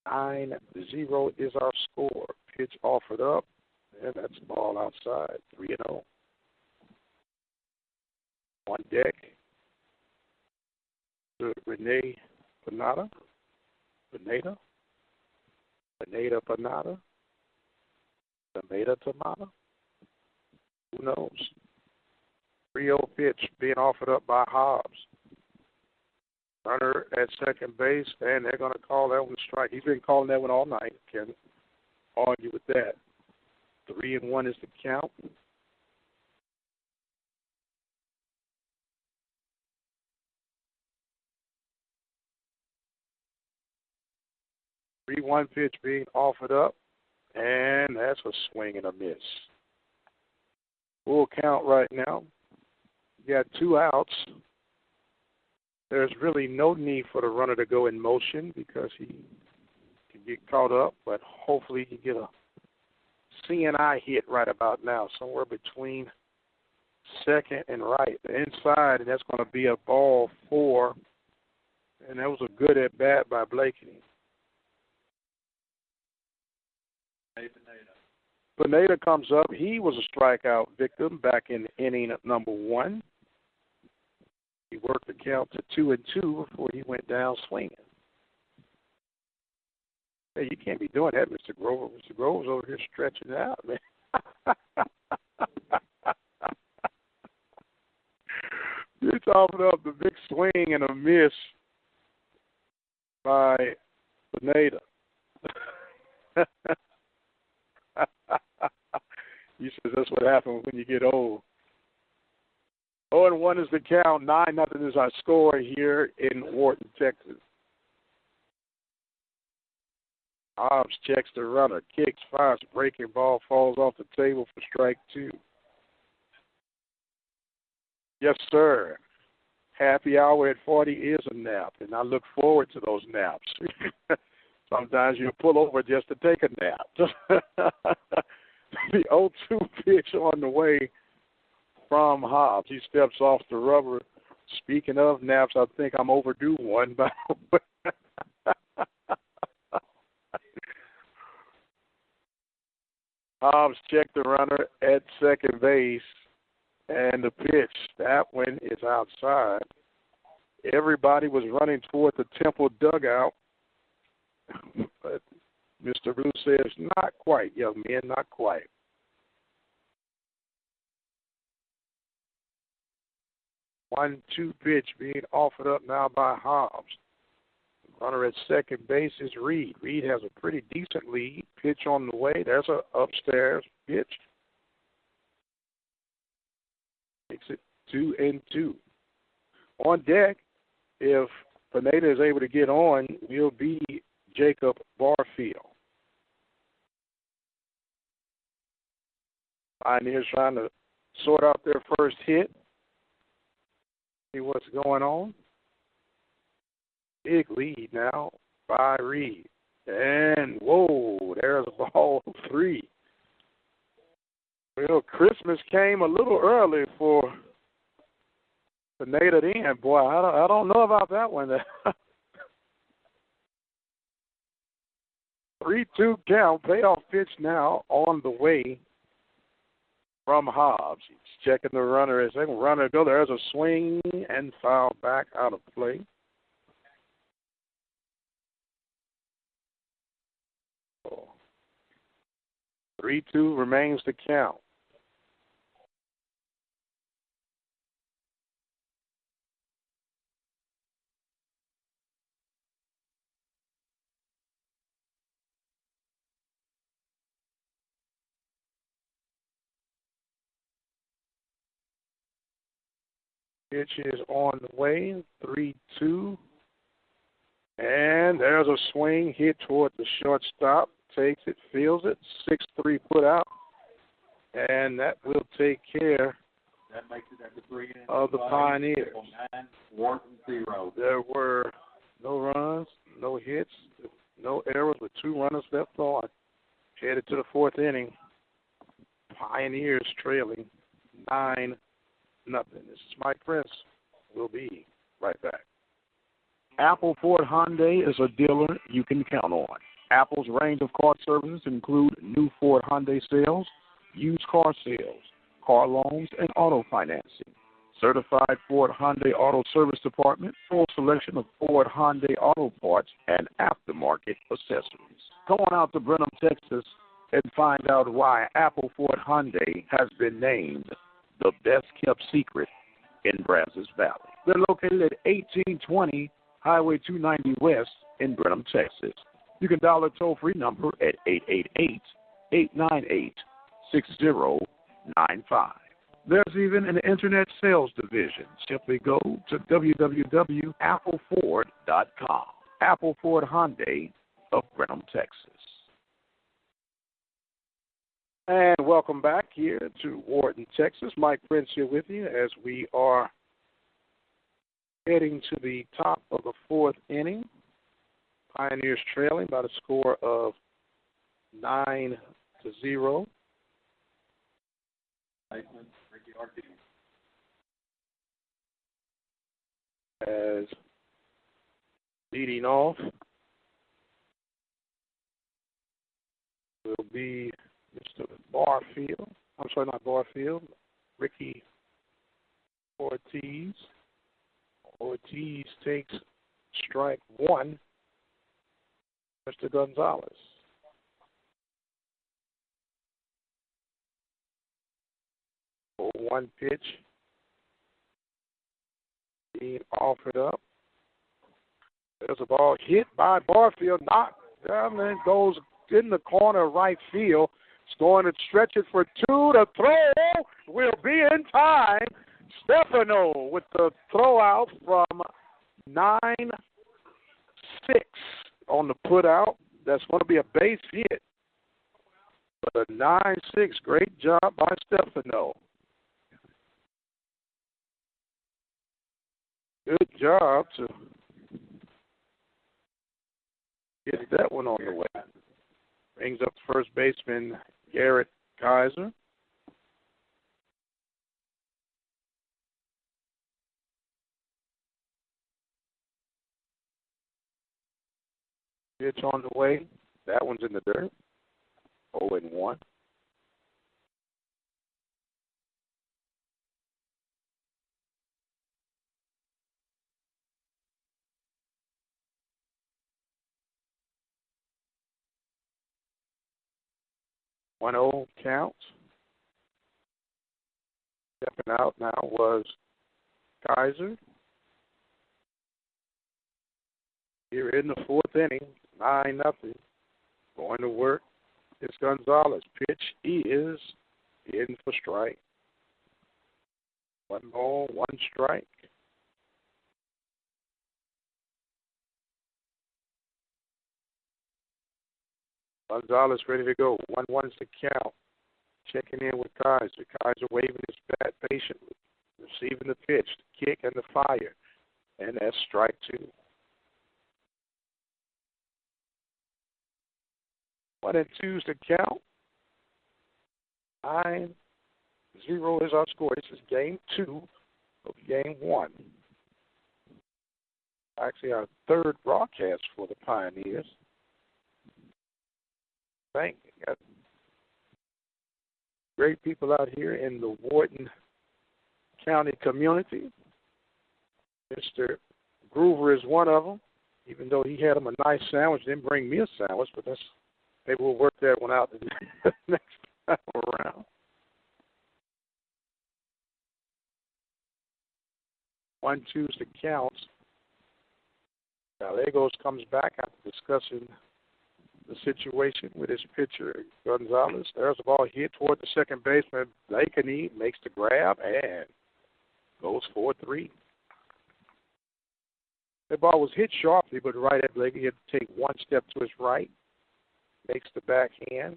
9-0 is our score. Pitch offered up, and that's the ball outside. 3-0. On deck, Renee Panada. Panada. Tomato Tomata. Who knows? 3-0 pitch being offered up by Hobbs. Runner at second base, and they're going to call that one strike. He's been calling that one all night. Can't argue with that. 3-1 is the count. The 3-1 pitch being offered up, and that's a swing and a miss. Full count right now. You got 2 outs. There's really no need for the runner to go in motion because he can get caught up, but hopefully he can get a CNI hit right about now, somewhere between second and right. The inside, and that's going to be a ball 4, and that was a good at-bat by Blakeney. Pineda comes up. He was a strikeout victim back in inning number 1. He worked the count to 2-2 before he went down swinging. Hey, you can't be doing that, Mr. Grover. Mr. Grover's over here stretching it out, man. It's offered up the big swing and a miss by Pineda. He says that's what happens when you get old. 0-1 is the count. 9-0 is our score here in Wharton, Texas. Hobbs checks the runner, kicks, fires, breaking ball, falls off the table for strike 2. Yes, sir. Happy hour at 40 is a nap, and I look forward to those naps. Sometimes you pull over just to take a nap. The 0-2 pitch on the way from Hobbs. He steps off the rubber. Speaking of naps, I think I'm overdue one. Hobbs checked the runner at second base. And the pitch, that one is outside. Everybody was running toward the Temple dugout, but Mr. Blue says, not quite, young men, not quite. 1-2 pitch being offered up now by Hobbs. Runner at second base is Reed. Reed has a pretty decent lead. Pitch on the way. There's a upstairs pitch. Makes it 2-2. On deck, if Pineda is able to get on, will be Jacob Barfield. Pioneers trying to sort out their first hit. See what's going on. Big lead now by Reed. And, whoa, there's ball 3. Well, Christmas came a little early for Pineda then. Boy, I don't know about that one. 3-2 count. Payoff pitch now on the way from Hobbs. He's checking the runner as they runner go. There's a swing and foul back out of play. Oh. 3-2 remains to count. Pitch is on the way, 3-2. And there's a swing hit toward the shortstop. Takes it, fields it, 6-3 put out. And that will take care of the Pioneers. 9-0. There were no runs, no hits, no errors with 2 runners left on. Headed to the 4th inning. Pioneers trailing 9-0. This is Mike Prince. We'll be right back. Apple Ford Hyundai is a dealer you can count on. Apple's range of car services include new Ford Hyundai sales, used car sales, car loans, and auto financing. Certified Ford Hyundai Auto Service Department, full selection of Ford Hyundai auto parts and aftermarket accessories. Go on out to Brenham, Texas, and find out why Apple Ford Hyundai has been named the best-kept secret in Brazos Valley. They're located at 1820 Highway 290 West in Brenham, Texas. You can dial a toll-free number at 888-898-6095. There's even an internet sales division. Simply go to www.appleford.com. Apple Ford Hyundai of Brenham, Texas. And welcome back here to Wharton, Texas. Mike Prince here with you as we are heading to the top of the 4th inning. Pioneers trailing by the score of 9-0. As leading off will be Mr. Barfield. I'm sorry, not Barfield. Ricky Ortiz. Ortiz takes strike 1. Mr. Gonzalez. For 1 pitch being offered up. There's a ball hit by Barfield, knocked down and goes in the corner right field. It's going to stretch it for 2. The throw will be in time. Stefano with the throw out from 9-6 on the put out. That's going to be a base hit. But a 9-6, great job by Stefano. Good job to get that one on the way. Brings up first baseman Garrett Kaiser. Pitch on the way. That one's in the dirt. 0-1. 1-0 count. Stepping out now was Kaiser. Here in the fourth inning, 9-0. Going to work. It's Gonzalez. Pitch is in for strike. 1 ball, 1 strike. Gonzalez ready to go. 1-1's the count. Checking in with Kaiser. Kaiser waving his bat patiently. Receiving the pitch, the kick, and the fire. And that's strike 2. 1-2's the count. 9-0 is our score. This is game 2 of game 1. Actually, our third broadcast for the Pioneers. Thank you. Got great people out here in the Wharton County community. Mr. Groover is one of them, even though he had him a nice sandwich. Didn't bring me a sandwich, but that's maybe we'll work that one out the next time around. 1-2's the count. Gallegos comes back after discussing the situation with his pitcher, Gonzalez. There's a ball hit toward the second baseman. Blakeney makes the grab and goes 4-3. The ball was hit sharply, but right at Blakeney. He had to take 1 step to his right. Makes the backhand.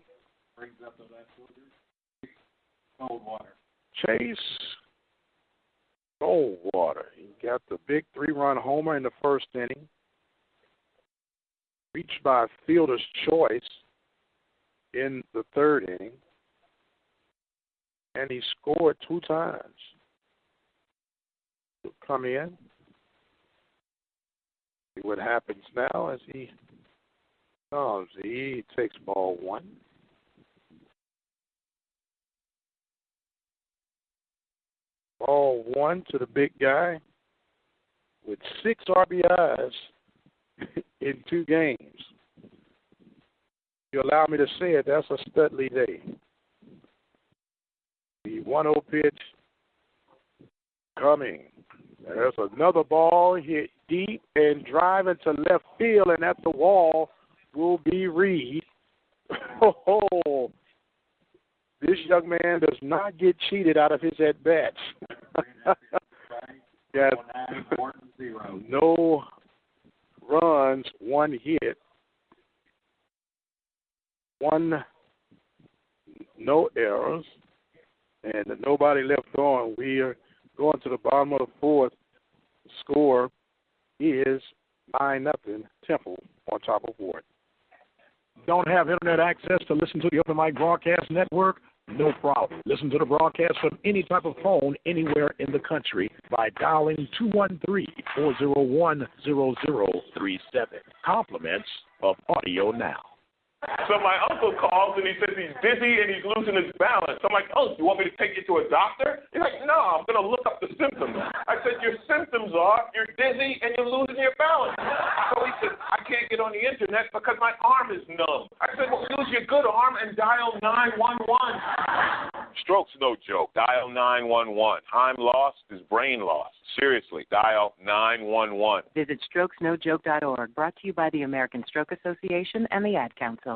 Brings up the left fielder. Goldwater. Chase Goldwater. He got the big 3-run homer in the first inning. Reached by fielder's choice in the third inning. And he scored 2 times. He'll come in. See what happens now as he comes. He takes ball 1. Ball 1 to the big guy with 6 RBIs in 2 games. If you allow me to say it, that's a Studley day. The 1-0 pitch coming. There's another ball hit deep and driving to left field, and at the wall will be Reed. Oh, this young man does not get cheated out of his at-bats. Got no runs, 1 hit, 1 no errors, and nobody left on. We are going to the bottom of the 4th. The score is 9-0 Temple on top of Ward. Don't have internet access to listen to the Open Mic Broadcast Network? No problem. Listen to the broadcast from any type of phone anywhere in the country by dialing 213-401-0037. Compliments of Audio Now. So my uncle calls and he says he's dizzy and he's losing his balance. I'm like, oh, you want me to take you to a doctor? He's like, no, I'm going to look up the symptoms. I said, your symptoms are you're dizzy and you're losing your balance. So he said, I can't get on the internet because my arm is numb. I said, well, use your good arm and dial 911. Stroke's no joke. Dial 911. I'm lost is brain lost. Seriously, dial 911. Visit strokesnojoke.org, brought to you by the American Stroke Association and the Ad Council.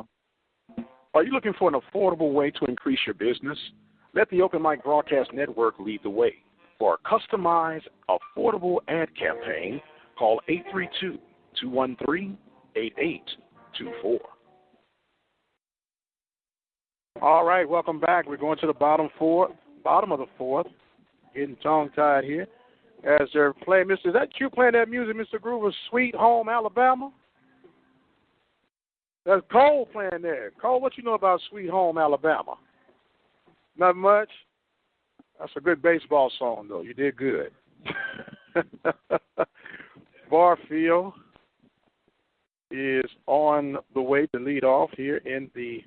Are you looking for an affordable way to increase your business? Let the Open Mic Broadcast Network lead the way. For a customized, affordable ad campaign, call 832-213-8824. All right, welcome back. We're going to the bottom of the 4th. Getting tongue-tied here. As they're playing, is that you playing that music, Mr. Groover, Sweet Home Alabama? That's Cole playing there. Cole, what you know about Sweet Home Alabama? Not much? That's a good baseball song, though. You did good. Barfield is on the way to lead off here in the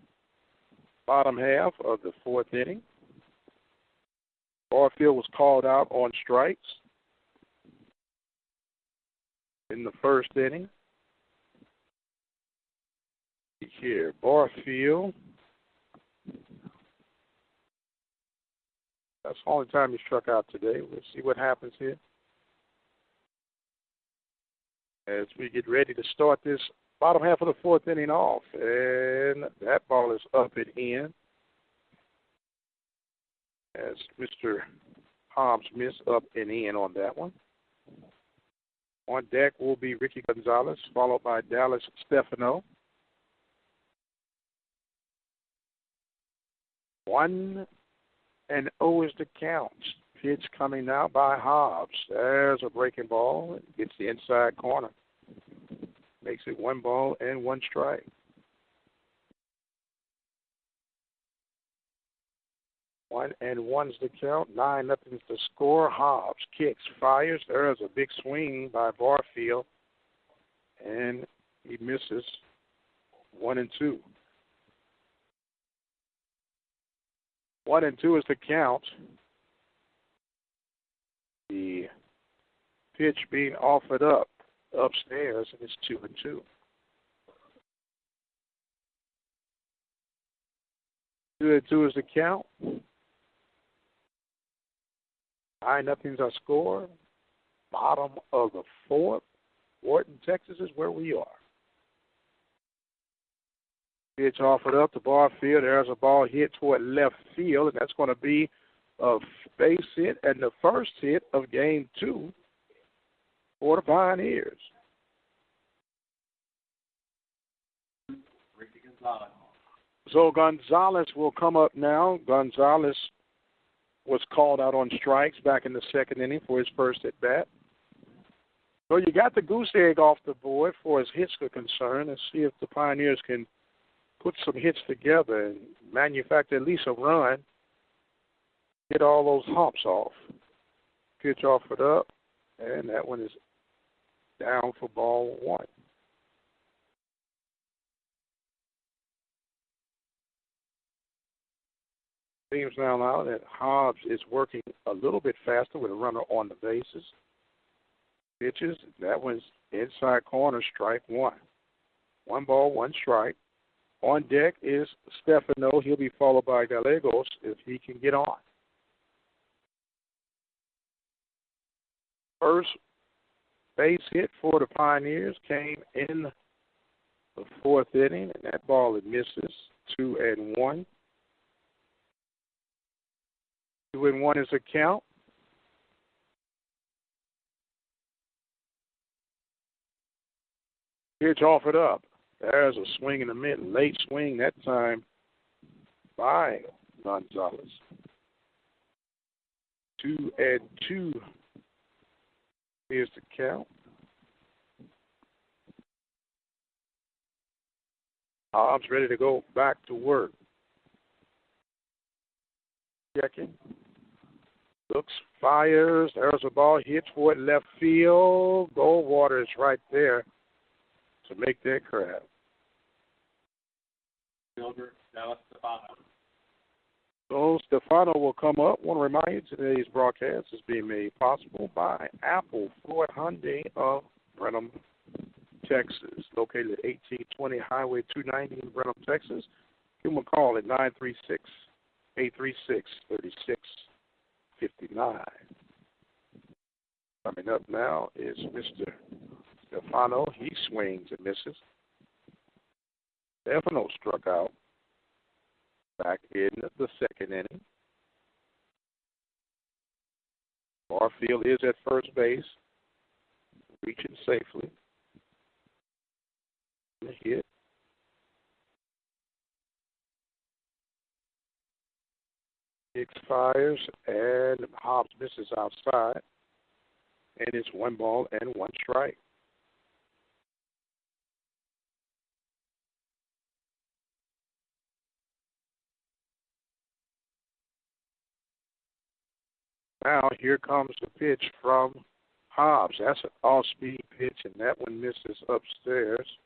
bottom half of the 4th inning. Barfield was called out on strikes in the first inning. Here, Barfield That's the only time he struck out today. We'll see what happens here as we get ready to start this bottom half of the fourth inning off. And that ball is up and in as Mr. Hobbs missed up and in on that one. On deck will be Ricky Gonzalez, followed by Dallas Stefano. 1-0 is the count. Pitch coming now by Hobbs. There's a breaking ball. It gets the inside corner. Makes it 1 ball and 1 strike. 1-1 is the count. 9-0 is the score. Hobbs kicks, fires. There's a big swing by Barfield, and he misses. 1-2. 1-2 is the count. The pitch being offered up upstairs, and it's 2-2. 2-2 is the count. 9-0's our score. Bottom of the fourth. Wharton, Texas is where we are. Pitch offered up to Barfield. There's a ball hit toward left field, and that's going to be a base hit and the first hit of game 2 for the Pioneers. Ricky Gonzalez. So Gonzalez will come up now. Gonzalez was called out on strikes back in the second inning for his first at bat. So you got the goose egg off the board for as hits are concerned. Let's see if the Pioneers can put some hits together and manufacture at least a run, get all those humps off. Pitch offered up, and that one is down for ball 1. Seems now that Hobbs is working a little bit faster with a runner on the bases. Pitches, that one's inside corner, strike 1. 1 ball, 1 strike. On deck is Stefano. He'll be followed by Gallegos if he can get on. First base hit for the Pioneers came in the fourth inning, and that ball it misses. 2-1. 2-1 is the count. Pitch offered up. There's a swing in the mid, late swing that time by Gonzalez. 2-2 is the count. Hobbs ready to go back to work. Checking. Looks, fires. There's a ball hit toward left field. Goldwater is right there to make that grab. Fielder, Dallas Stefano. So Stefano will come up. I want to remind you today's broadcast is being made possible by Apple Ford Hyundai of Brenham, Texas, located at 1820 Highway 290 in Brenham, Texas. Give them a call at 936-836-3659. Coming up now is Mr. Stefano. He swings and misses. Stefano struck out back in the second inning. Barfield is at first base, reaching safely. The hit. Hicks fires, and Hobbs misses outside. And it's 1 ball and 1 strike. Now here comes the pitch from Hobbs. That's an off-speed pitch, and that one misses upstairs.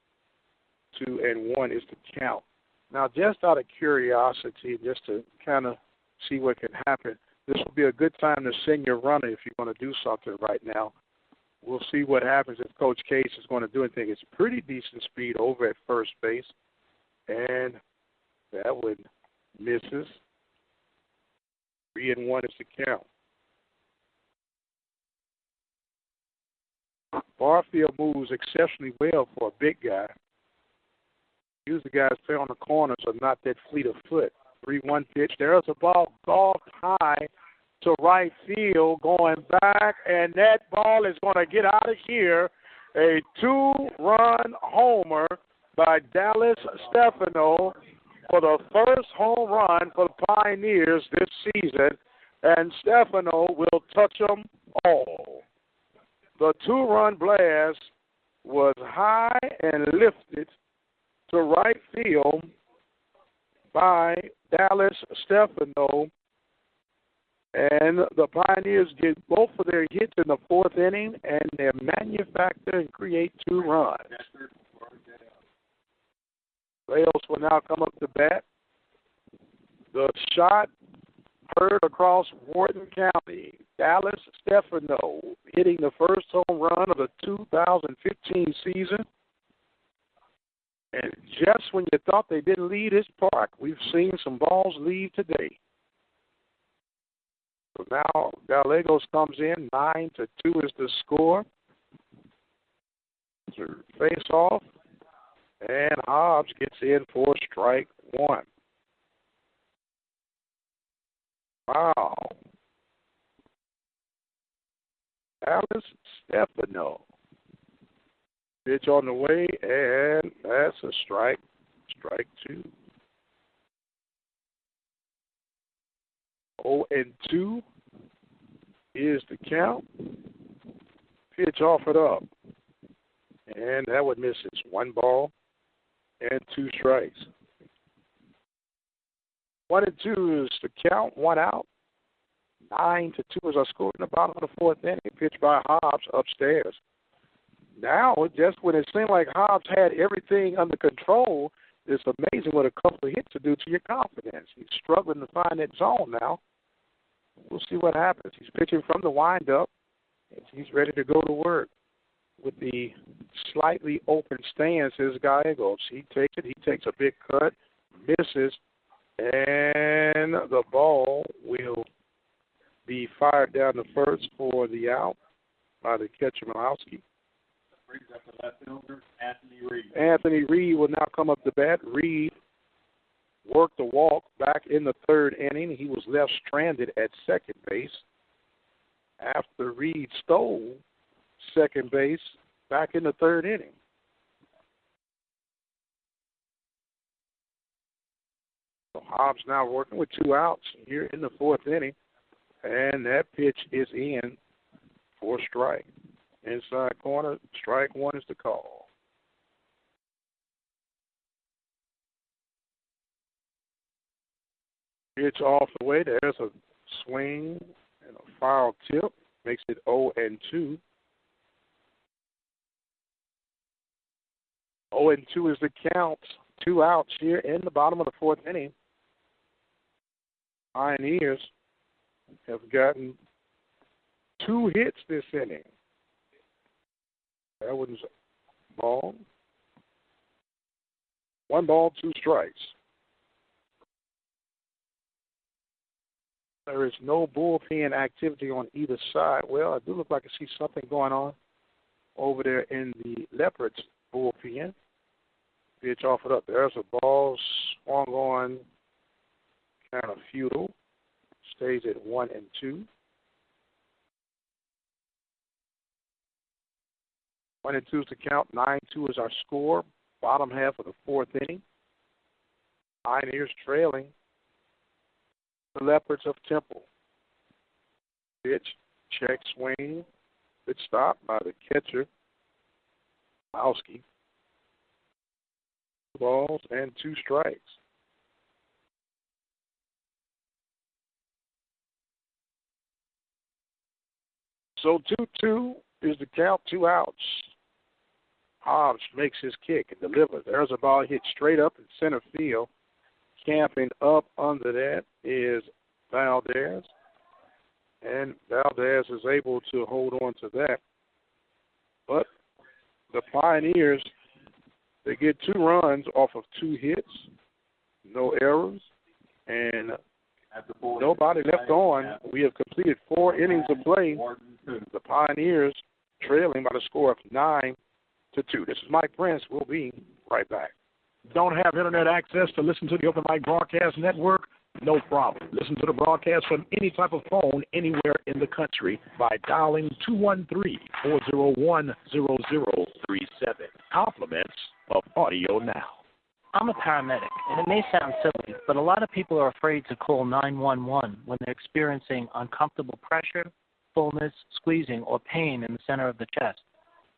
2-1 is the count. Now, just out of curiosity, just to kind of see what can happen, this will be a good time to send your runner if you're going to do something right now. We'll see what happens if Coach Case is going to do anything. It's pretty decent speed over at first base, and that one misses. 3-1 is the count. Barfield moves exceptionally well for a big guy. Usually guys play on the corners are not that fleet of foot. 3-1 pitch. There's a ball golfed high to right field, going back, and that ball is going to get out of here. A 2-run homer by Dallas Stefano for the first home run for the Pioneers this season, and Stefano will touch them all. The 2-run blast was high and lifted to right field by Dallas Stefano, and the Pioneers get both of their hits in the fourth inning, and they manufacture and create 2 runs. Reyes will now come up to bat. The shot heard across Wharton County. Dallas Stefano hitting the first home run of the 2015 season. And just when you thought they didn't leave this park, we've seen some balls leave today. So now Gallegos comes in. 9-2 is the score. Face off. And Hobbs gets in for strike 1. Wow. Dallas Stefano. Pitch on the way, and that's a strike. Strike 2. 0-2 is the count. Pitch offered up. And that would miss it. 1 ball and 2 strikes. 1-2 is the count. 1 out. 9-2 is our score in the bottom of the fourth inning. Pitched by Hobbs upstairs. Now, just when it seemed like Hobbs had everything under control, it's amazing what a couple of hits will do to your confidence. He's struggling to find that zone now. We'll see what happens. He's pitching from the windup. He's ready to go to work. With the slightly open stance, his Gallegos. He takes it. He takes a big cut, misses, and the ball will be fired down the first for the out by the catcher, Milowski. Brings up the left fielder, Anthony Reed. Anthony Reed will now come up to bat. Reed worked the walk back in the third inning. He was left stranded at second base after Reed stole second base back in the third inning. So Hobbs now working with 2 outs here in the fourth inning, and that pitch is in for strike. Inside corner, strike 1 is the call. Pitch off the way. There's a swing and a foul tip. Makes it 0-2. 0-2 is the count. 2 outs here in the bottom of the fourth inning. Pioneers have gotten 2 hits this inning. That one's ball. 1 ball, 2 strikes. There is no bullpen activity on either side. Well, I do look like I see something going on over there in the Leopards bullpen. Pitch offered up. There's a ball swung on, kind of futile. Stays at 1-2. 1-2 is the count. 9-2 is our score. Bottom half of the fourth inning. Pioneers trailing the Leopards of Temple. Pitch, check, swing. Good stop by the catcher, Milowski. 2 balls and 2 strikes. So 2-2 is the count. 2 outs. Hobbs makes his kick and delivers. There's a ball hit straight up in center field. Camping up under that is Valdez. And Valdez is able to hold on to that. But the Pioneers, they get 2 runs off of 2 hits, no errors, and Nobody left on. We have completed 4 innings of play. The Pioneers trailing by the score of 9-2. This is Mike Prince. We'll be right back. Don't have internet access to listen to the Open Mic Broadcast Network? No problem. Listen to the broadcast from any type of phone anywhere in the country by dialing 213-401-0037. Compliments of Audio Now. I'm a paramedic, and it may sound silly, but a lot of people are afraid to call 911 when they're experiencing uncomfortable pressure, fullness, squeezing, or pain in the center of the chest.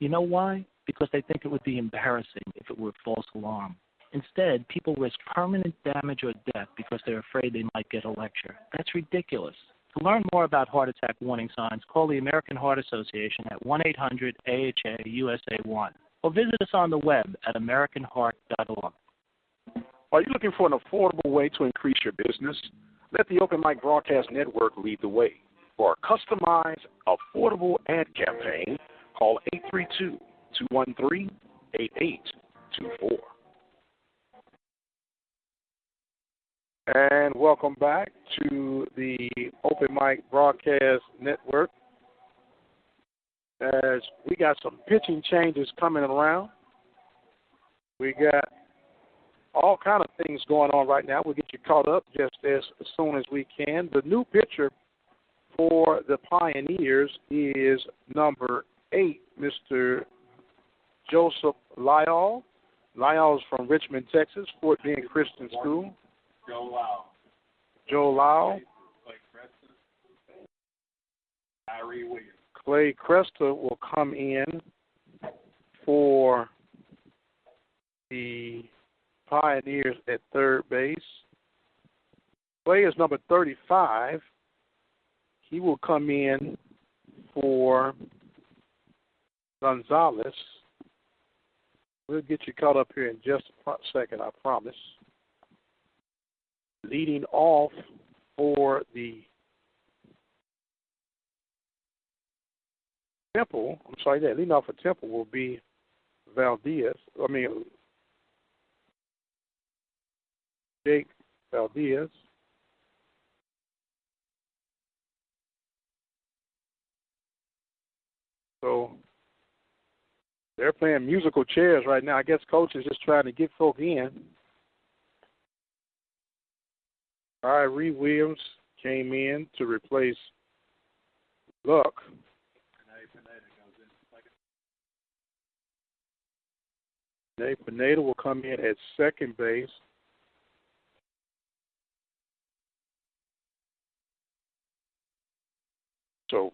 You know why? Because they think it would be embarrassing if it were a false alarm. Instead, people risk permanent damage or death because they're afraid they might get a lecture. That's ridiculous. To learn more about heart attack warning signs, call the American Heart Association at 1-800-AHA-USA1 or visit us on the web at americanheart.org. Are you looking for an affordable way to increase your business? Let the Open Mic Broadcast Network lead the way. For a customized, affordable ad campaign, call 832-213-8824. And welcome back to the Open Mic Broadcast Network. As we got some pitching changes coming around. We got all kind of things going on right now. We'll get you caught up just as soon as we can. The new pitcher for the Pioneers is number 8, Mr. Joseph Lyall. Lyall is from Richmond, Texas, Fort Bend Christian School. Joe Lau. Clay Cresta will come in for the Pioneers at third base. Clay is number 35. He will come in for Gonzalez. We'll get you caught up here in just a second, I promise. Leading off for the leading off for Temple will be Jake Valdez. So they're playing musical chairs right now. I guess coach is just trying to get folk in. Reed Williams came in to replace Luck. Nate Pineda will come in at second base. So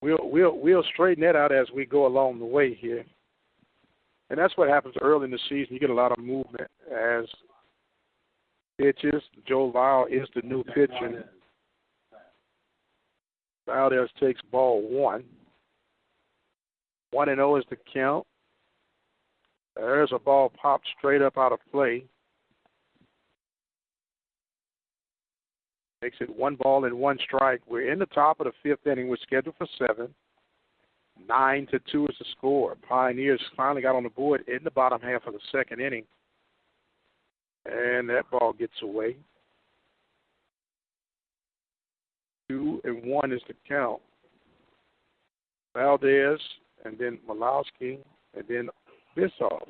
we'll straighten that out as we go along the way here. And that's what happens early in the season. You get a lot of movement as pitches. Joe Lyle is the new pitcher. Valdez takes ball 1. 1-0 is the count. There's a ball popped straight up out of play. Makes it 1 ball and 1 strike. We're in the top of the 5th inning. We're scheduled for 7. 9-2 is the score. Pioneers finally got on the board in the bottom half of the 2nd inning. And that ball gets away. 2-1 is the count. Valdez, and then Malowski, and then Bissoff.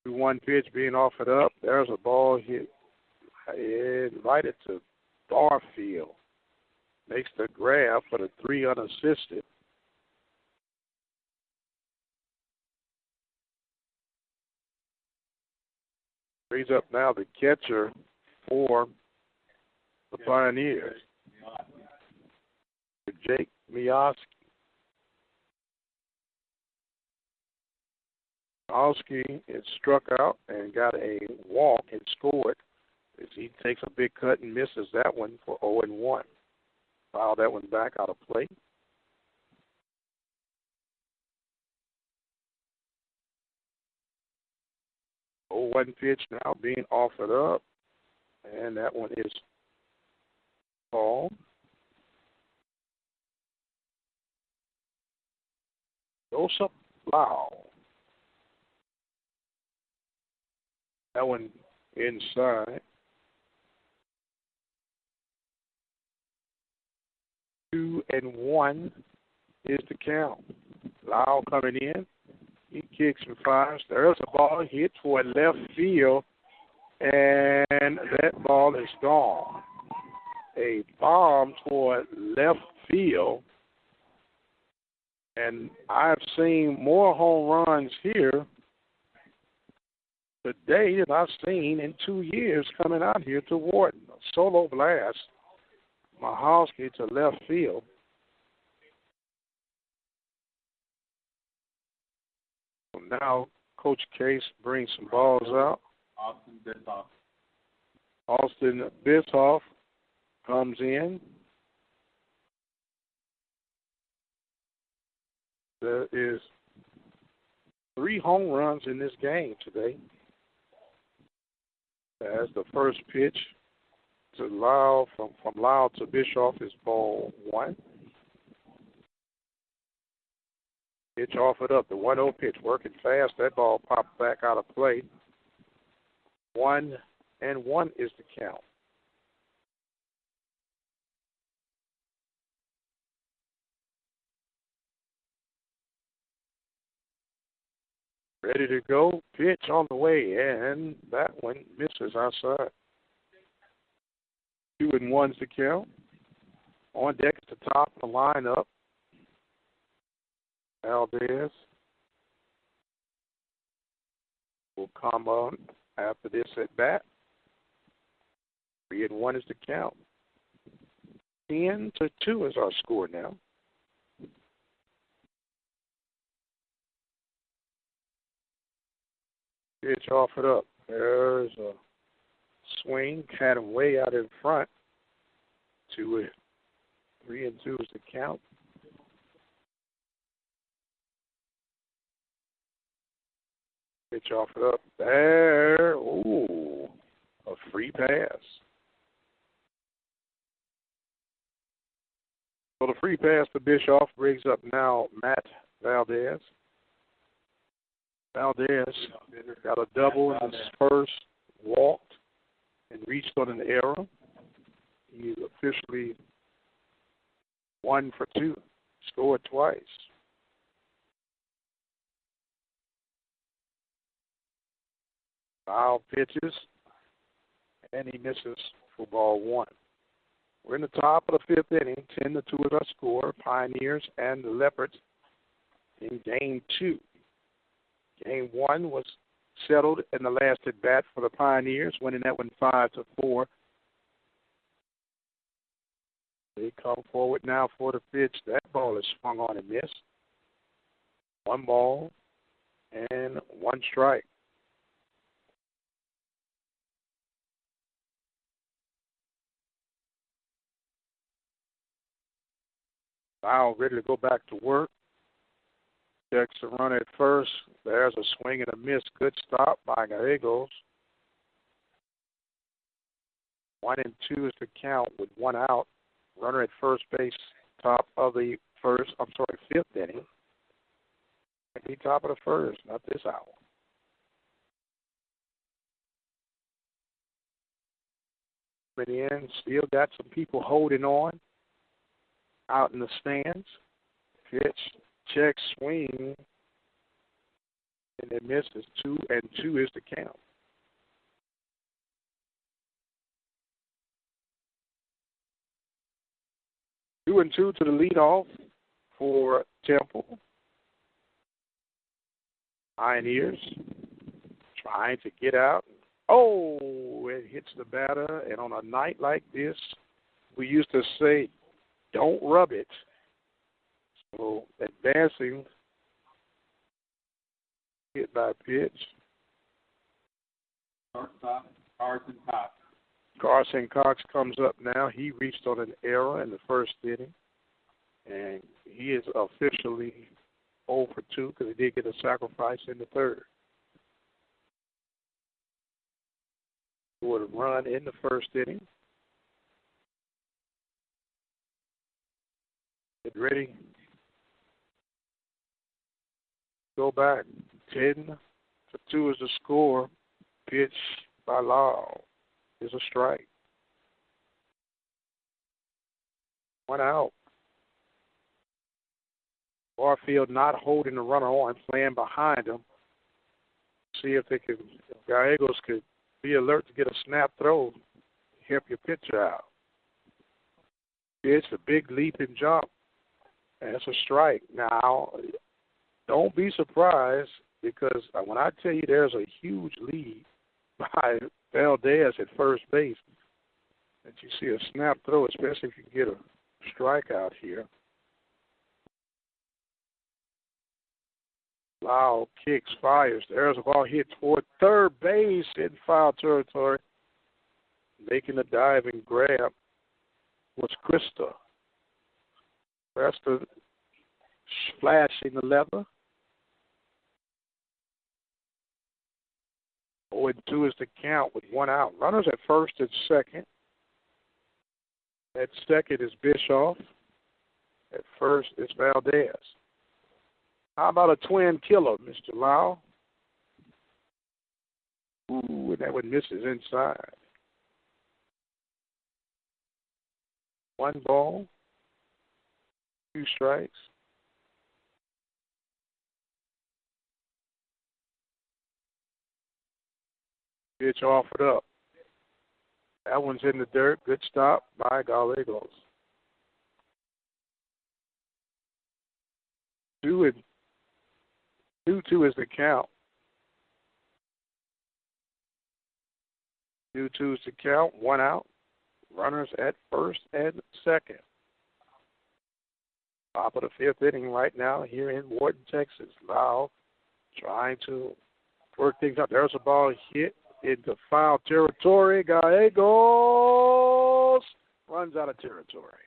One pitch being offered up. There's a ball hit invited to Barfield. Makes the grab for the 3 unassisted. Brings up now the catcher for the Pioneers. Jake Mioski. Mioski is struck out and got a walk and scored. As he takes a big cut and misses that one for 0-1. Foul that one back out of play. 0-1 pitch now being offered up, and that one is called. Joseph Lau. That one inside. 2-1 is the count. Lau coming in. He kicks and fires. There's a ball hit for left field, and that ball is gone. A bomb toward left field, and I've seen more home runs here today than I've seen in 2 years coming out here to Wharton. A solo blast. Mahalski to left field. So now Coach Case brings some balls out. Austin Bischoff comes in. There is 3 home runs in this game today. As the first pitch to Lau, from Lau to Bischoff is ball 1. Pitch offered up, the 1-0 pitch, working fast. That ball popped back out of play. 1-1 is the count. Ready to go. Pitch on the way, and that one misses outside. 2-1's the count. On deck at the top of the lineup, Valdez will come on after this at bat. 3-1 is the count. 10-2 is our score now. Pitch offered up. There's a swing. Had him way out in front. 2-3-2 is the count. Pitch offered up. There. Ooh. A free pass. So the free pass to Bischoff brings up now Matt Valdez. Valdez got a double in his first, walked, and reached on an error. He's officially 1 for 2, scored twice. Foul pitches, and he misses for ball 1. We're in the top of the 5th inning. 10-2 is our score. Pioneers and the Leopards in game 2. Game 1 was settled in the last at bat for the Pioneers, winning that one 5-4. They come forward now for the pitch. That ball is swung on and missed. 1 ball and 1 strike. Now ready to go back to work. Checks the run at first. There's a swing and a miss. Good stop by Gallegos. 1-2 is the count with 1 out. Runner at first base, top of the 5th inning. Maybe top of the 1st, not this hour. But in, still got some people holding on out in the stands. Pitch, check, swing, and it misses. 2-2 is the count. Two and two to the leadoff for Temple. Pioneers trying to get out. Oh, it hits the batter. And on a night like this, we used to say, don't rub it. So advancing, hit by pitch. Carson Cox comes up now. He reached on an error in the 1st inning, and he is officially 0 for 2 because he did get a sacrifice in the 3rd. Scored a run in the 1st inning. Get ready go back. 10-2 is the score. Pitch by Lau is a strike. 1 out. Barfield not holding the runner on, playing behind him. See if Gallegos could be alert to get a snap throw, help your pitcher out. It's a big leap and jump. And it's a strike. Now, don't be surprised because when I tell you there's a huge lead by Valdez at first base, that you see a snap throw, especially if you get a strikeout here. Lau kicks, fires. There's a ball hit toward third base in foul territory. Making a dive and grab was Krista. Krista flashing the leather. 0-2 is the count with 1 out. Runners at first and second. At second is Bischoff. At first is Valdez. How about a twin killer, Mr. Lau? Ooh, and that one misses inside. 1 ball, 2 strikes. Pitch offered up. That one's in the dirt. Good stop by Gallegos. 2-2 is the count. 2-2 is the count. 1 out. Runners at first and second. Top of the 5th inning right now here in Wharton, Texas. Lau trying to work things out. There's a ball hit into foul territory. Gallegos runs out of territory.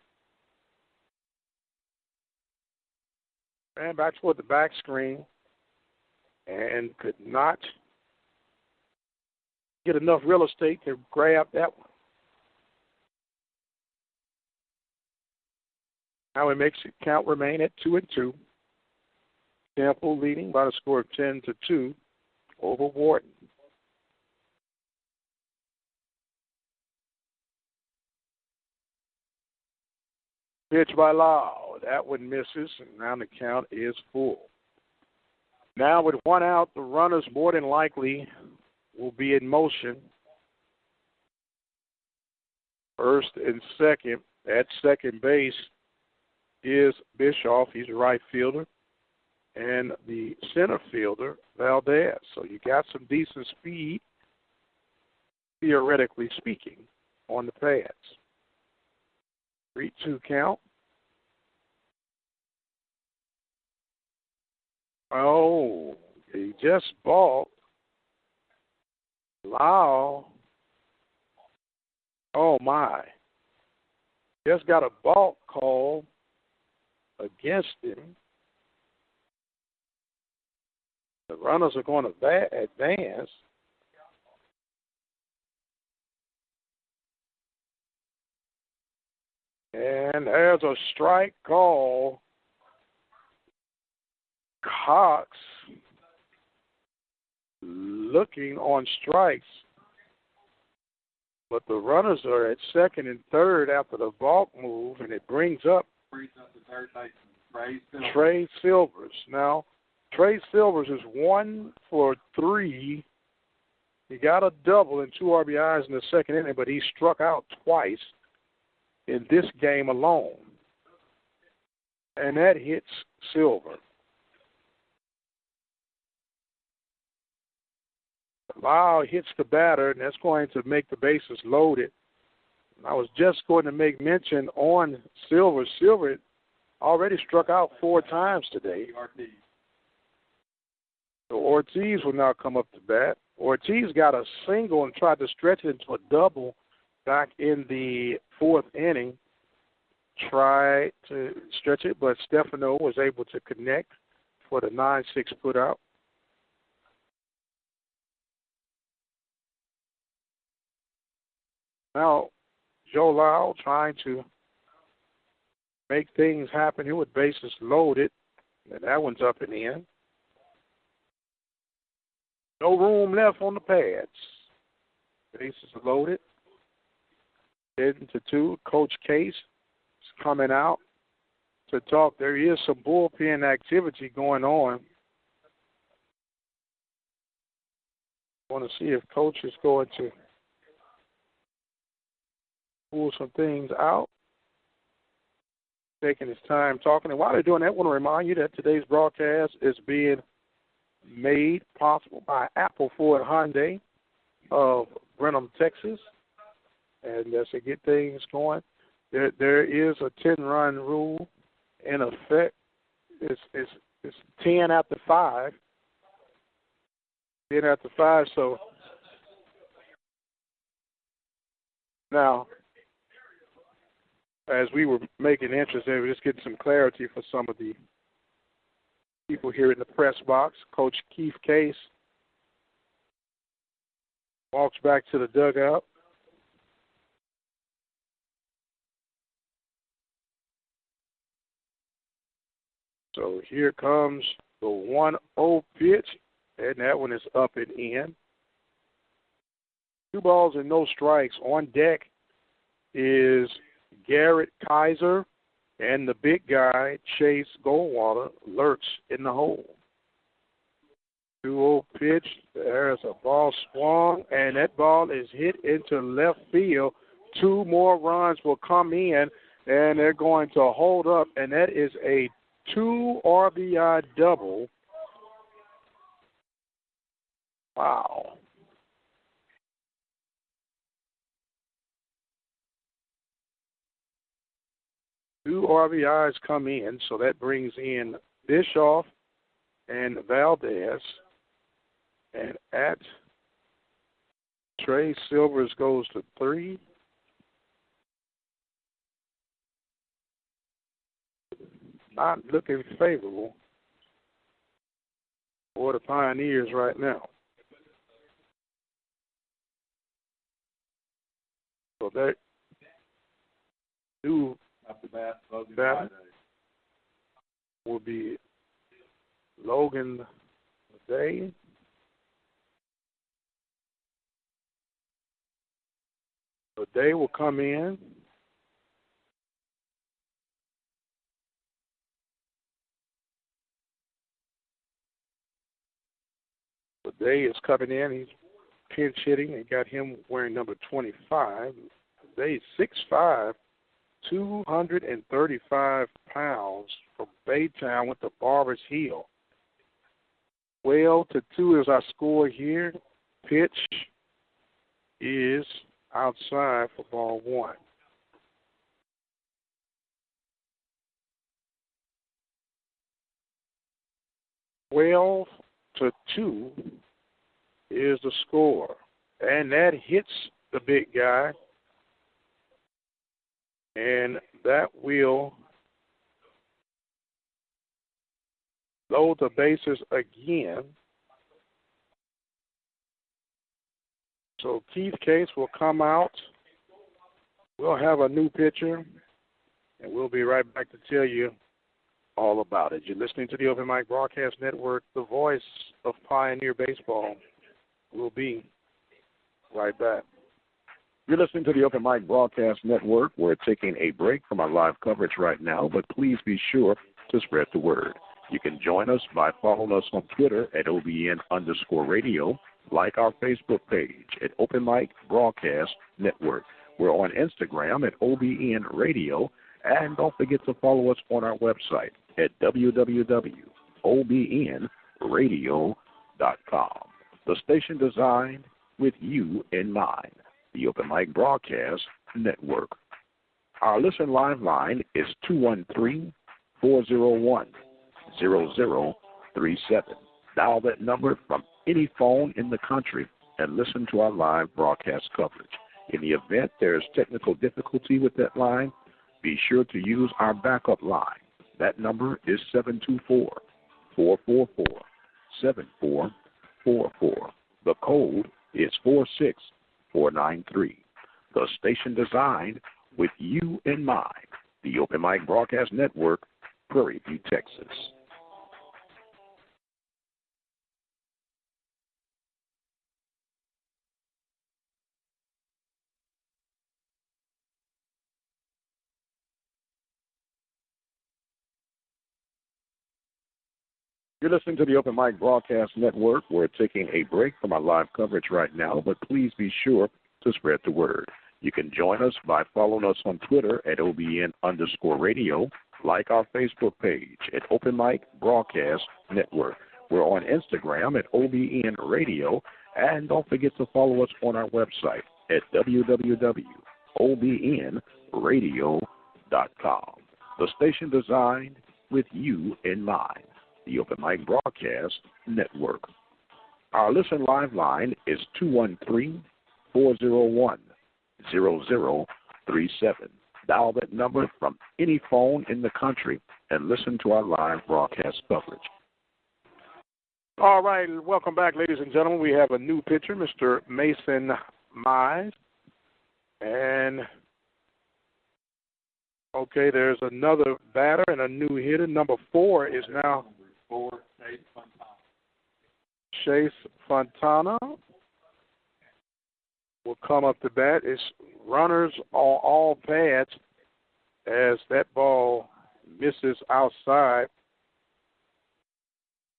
Ran back toward the back screen and could not get enough real estate to grab that one. Now it makes it count remain at 2-2. Temple leading by the score of 10-2 over Wharton. Pitch by Lau. That one misses, and now the count is full. Now with 1 out, the runners more than likely will be in motion. First and second. At second base is Bischoff. He's a right fielder. And the center fielder, Valdez. So you got some decent speed, theoretically speaking, on the pads. 3-2 count. Oh, he just balked. Lau. Oh, my. Just got a balk call against him. The runners are going to advance. And there's a strike call. Cox looking on strikes. But the runners are at second and third after the balk move, and it brings up Trey Silvers. Now, Trey Silvers is 1 for 3. He got a double and 2 RBIs in the second inning, but he struck out twice in this game alone. And that hits Silver. Lau hits the batter, and that's going to make the bases loaded. I was just going to make mention on Silver. Silver already struck out 4 times today. So Ortiz will now come up to bat. Ortiz got a single and tried to stretch it into a double back in the 4th inning. Tried to stretch it, but Stefano was able to connect for the 9-6 putout. Now, Joe Lau trying to make things happen here with bases loaded. And that one's up and in. No room left on the pads. Bases are loaded. 10-2. Coach Case is coming out to talk. There is some bullpen activity going on. I want to see if Coach is going to pull some things out. Taking his time talking. And while they're doing that, I want to remind you that today's broadcast is being made possible by Apple Ford Hyundai of Brenham, Texas. And as they get things going, there is a 10-run rule in effect. It's 10 after 5. 10 after 5. So now, as we were making entries there, we're just getting some clarity for some of the people here in the press box. Coach Keith Case walks back to the dugout. So here comes the 1-0 pitch, and that one is up and in. 2 balls and no strikes. On deck is Garrett Kaiser, and the big guy, Chase Goldwater, lurks in the hole. 2-0 pitch. There's a ball swung, and that ball is hit into left field. 2 more runs will come in, and they're going to hold up, and that is a 2 RBI double. Wow. Two RBIs come in, so that brings in Bischoff and Valdez. And at Trey Silvers goes to 3. Not looking favorable for the Pioneers right now. So they do that will be Logan Day. So Day will come in. So Day is coming in. He's pinch hitting. They got him wearing number 25. Day is 6'5", 235 pounds from Baytown with the Barber's Heel. 12-2 is our score here. Pitch is outside for ball 1. Well, 2 is the score. And that hits the big guy. And that will load the bases again. So Keith Case will come out. We'll have a new pitcher, and we'll be right back to tell you all about it. You're listening to the Open Mic Broadcast Network, the voice of Pioneer Baseball. We'll be right back. You're listening to the Open Mic Broadcast Network. We're taking a break from our live coverage right now, but please be sure to spread the word. You can join us by following us on Twitter at OBN_radio, like our Facebook page at Open Mic Broadcast Network. We're on Instagram at OBN-Radio, and don't forget to follow us on our website at www.obnradio.com. The station designed with you in mind. The Open Mic Broadcast Network. Our listen live line is 213-401-0037. Dial that number from any phone in the country and listen to our live broadcast coverage. In the event there is technical difficulty with that line, be sure to use our backup line. That number is 724-444-7444. The code is 46493. The station designed with you in mind. The Open Mic Broadcast Network, Prairie View, Texas. You're listening to the Open Mic Broadcast Network. We're taking a break from our live coverage right now, but please be sure to spread the word. You can join us by following us on Twitter at OBN_radio, like our Facebook page at Open Mic Broadcast Network. We're on Instagram at OBN-Radio, and don't forget to follow us on our website at www.obnradio.com. The station designed with you in mind, the Open Mic Broadcast Network. Our listen live line is 213-401-0037. Dial that number from any phone in the country and listen to our live broadcast coverage. All right, welcome back, ladies and gentlemen. We have a new pitcher, Mr. Mason Mize. And, okay, there's another batter and a new hitter. Number 4 is now Chase Fontana will come up to bat. It's runners on all pads as that ball misses outside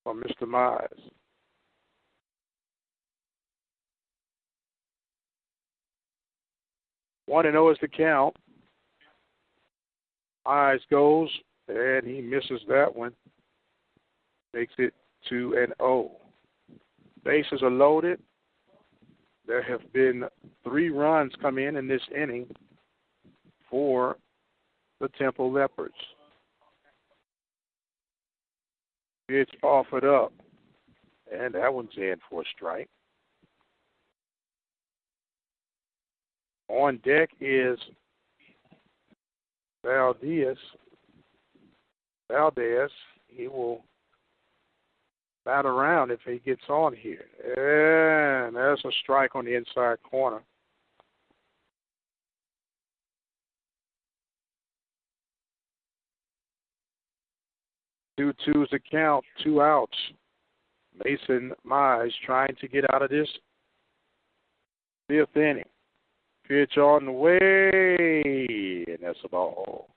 from Mr. Mize. One and 0 is the count. Mize goes, and he misses that one. Makes it 2-0. Bases are loaded. There have been 3 runs come in this inning for the Temple Leopards. Pitch offered up, and that one's in for a strike. On deck is Valdez. He will bat around if he gets on here. And there's a strike on the inside corner. Two-two's the count, 2 outs. Mason Mize trying to get out of this 5th inning. Pitch on the way, and that's a ball.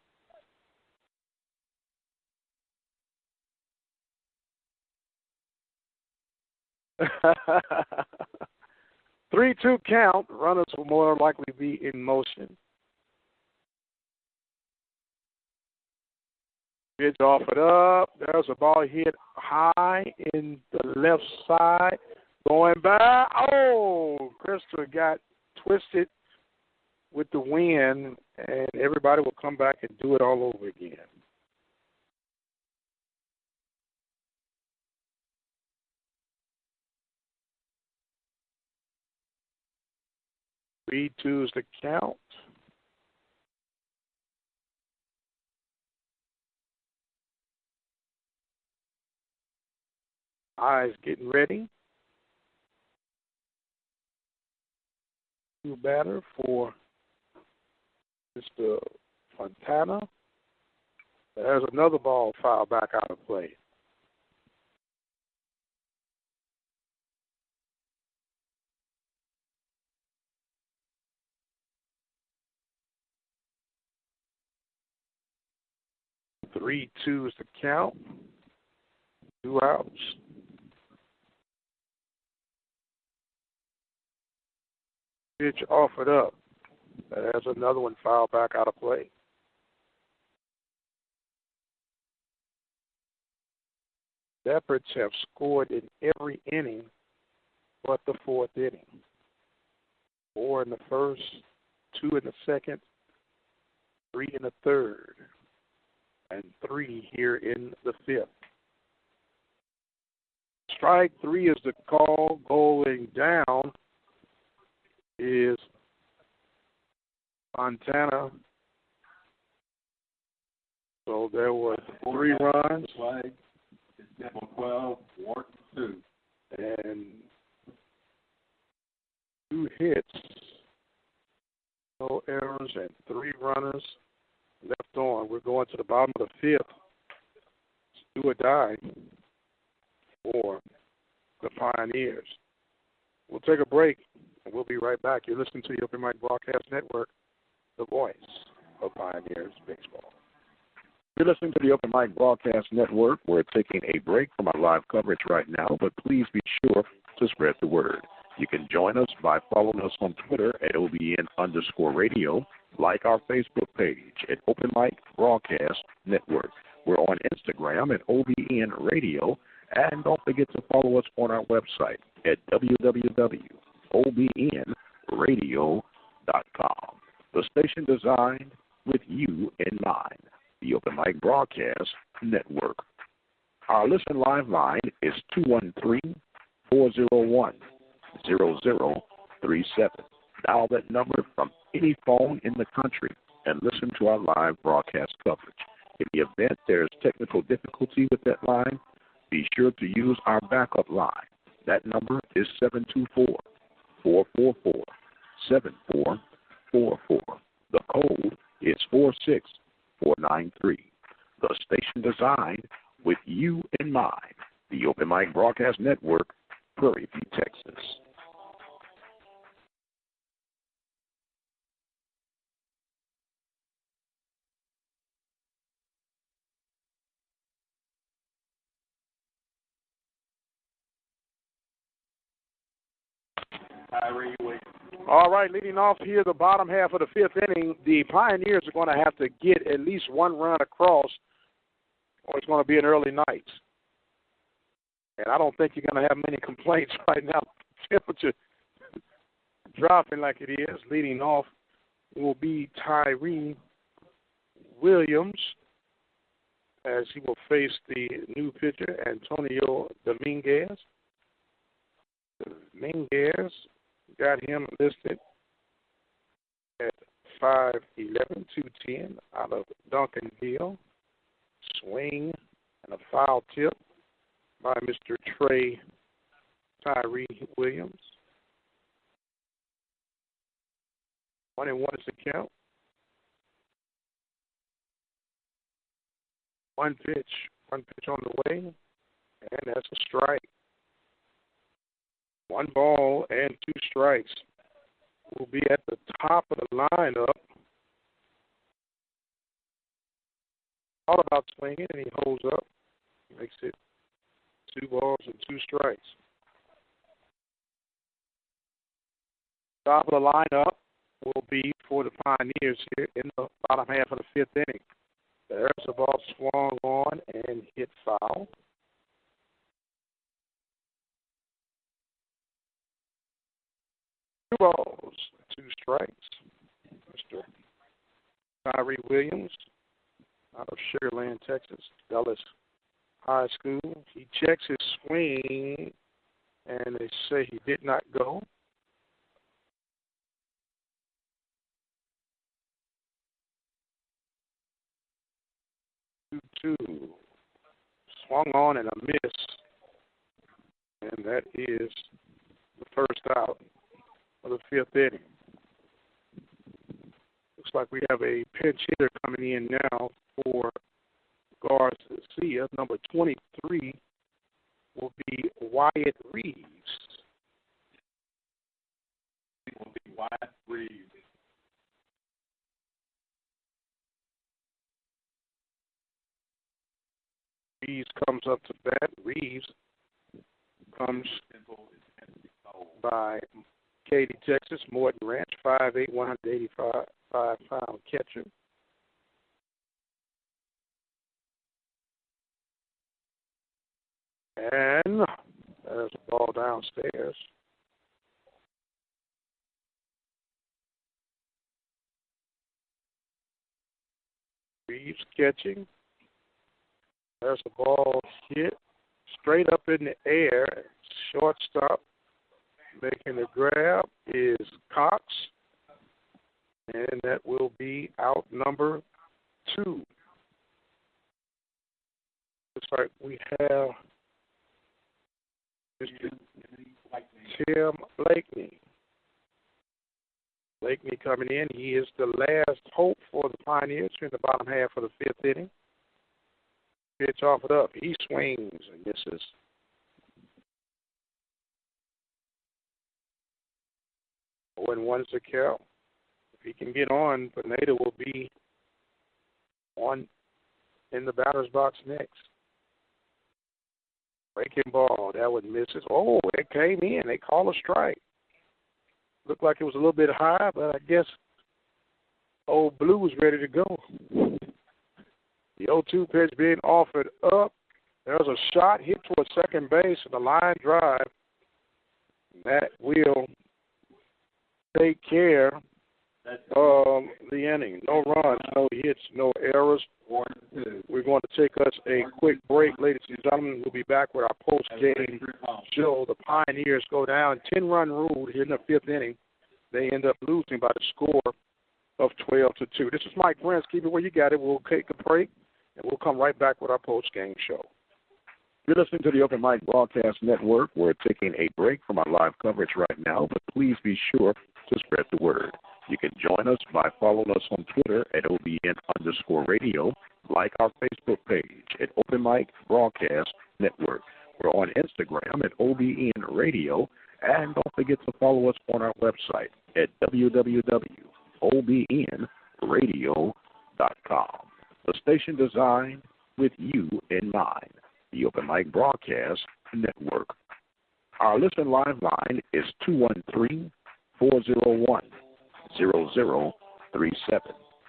Three-two count. Runners will more likely be in motion. Pitch offered up. There's a ball hit high in the left side. Going back. Oh, Crystal got twisted with the wind, and everybody will come back and do it all over again. Three-two's the count. Eyes getting ready. New batter for Mr. Fontana. There's another ball fouled back out of play. Three-two is the count. 2 outs. Pitch offered up. There's another one fouled back out of play. Leopards have scored in every inning but the 4th inning. 4 in the first, 2 in the second, 3 in the third, and 3 here in the 5th. Strike 3 is the call. Going down is Fontana. So there were 3 runs. Flag is Temple 12, Wharton 2. And 2 hits. No errors and 3 runners left on. We're going to the bottom of the 5th. It's do or die for the Pioneers. We'll take a break, and we'll be right back. You're listening to the Open Mic Broadcast Network, the voice of Pioneers Baseball. You're listening to the Open Mic Broadcast Network. We're taking a break from our live coverage right now, but please be sure to spread the word. You can join us by following us on Twitter at OBN_radio, like our Facebook page at Open Mic Broadcast Network. We're on Instagram at OBN-Radio, and don't forget to follow us on our website at www.obnradio.com. The station designed with you in mind, the Open Mic Broadcast Network. Our listen live line is 213-401-0037. Dial that number from any phone in the country and listen to our live broadcast coverage. In the event there's technical difficulty with that line, be sure to use our backup line. That number is 724-444-7444. The code is 46493. The station designed with you in mind, the Open Mic Broadcast Network, Prairie View, Texas. All right, leading off here, the bottom half of the fifth inning, the Pioneers are going to have to get at least one run across, or it's going to be an early night. And I don't think you're going to have many complaints right now. Temperature dropping like it is. Leading off will be Tyree Williams, as he will face the new pitcher, Antonio Dominguez. Dominguez got him listed at 5'11", 210 out of Duncanville. Swing and a foul tip by Mr. Tyree Williams. 1-1 is the count. One pitch on the way, and that's a strike. 1 ball and 2 strikes. Will be at the top of the lineup. All about swinging, and he holds up. Makes it 2 balls and 2 strikes. Top of the lineup will be for the Pioneers here in the bottom half of the fifth inning. There's a ball swung on and hit foul. Two balls, 2 strikes. Mr. Tyree Williams out of Sugar Land, Texas, Dulles High School. He checks his swing, and they say he did not go. 2-2. Swung on and a miss. And that is the first out of the fifth inning. Looks like we have a pinch hitter coming in now for Garcia. Number 23 will be Wyatt Reeves. Reeves comes up to bat. Reeves comes by Katy, Texas, Morton Ranch, 5'8", 185-pound catcher. And there's a ball downstairs. Reeves catching. There's a ball hit straight up in the air. Shortstop making the grab is Cox. And that will be out number 2. Looks like we have Mr. Tim Blakeney. Blakeney coming in. He is the last hope for the Pioneers in the bottom half of the fifth inning. Pitch offered up. He swings and misses. And 1's the count. If he can get on, Pineda will be on in the batter's box next. Breaking ball. That one misses. Oh, it came in. They call a strike. Looked like it was a little bit high, but I guess old Blue was ready to go. The 0-2 pitch being offered up. There's a shot hit towards second base and a line drive. That will take care of the inning. No runs, no hits, no errors. We're going to take us a quick break, ladies and gentlemen. We'll be back with our post-game show. The Pioneers go down 10-run rule here in the fifth inning. They end up losing by the score of 12-2. This is Mike Prince. Keep it where you got it. We'll take a break, and we'll come right back with our post-game show. You're listening to the Open Mic Broadcast Network. We're taking a break from our live coverage right now, but please be sure to spread the word. You can join us by following us on Twitter at OBN_radio, like our Facebook page at Open Mic Broadcast Network. We're on Instagram at OBN-Radio, and don't forget to follow us on our website at www.obnradio.com. The station designed with you in mind, the Open Mic Broadcast Network. Our listen live line is 213-401-0037.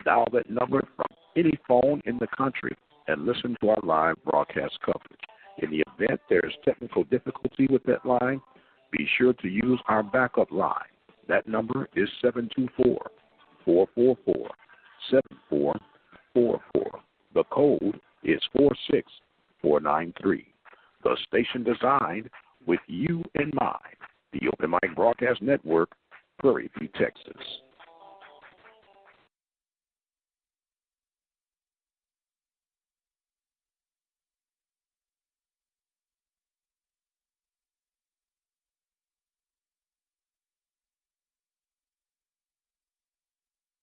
Dial that number from any phone in the country and listen to our live broadcast coverage. In the event there is technical difficulty with that line, be sure to use our backup line. That number is 724-444-7444. The code is 46493. The station designed with you in mind, the Open Mic Broadcast Network, Prairie View, Texas.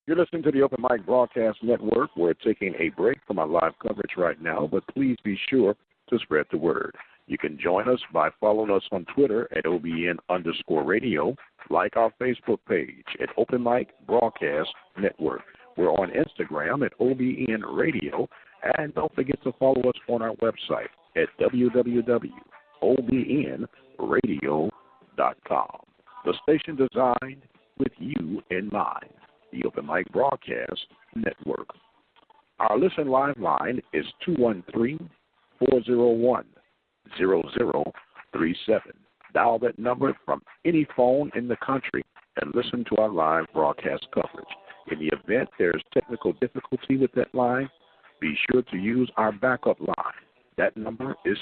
You're listening to the Open Mic Broadcast Network. We're taking a break from our live coverage right now, but please be sure to spread the word. You can join us by following us on Twitter at OBN_radio, like our Facebook page at Open Mic Broadcast Network. We're on Instagram at OBN-radio, and don't forget to follow us on our website at www.obnradio.com. The station designed with you in mind, the Open Mic Broadcast Network. Our listen live line is 213-401-0037. Dial that number from any phone in the country and listen to our live broadcast coverage. In the event there is technical difficulty with that line, be sure to use our backup line. That number is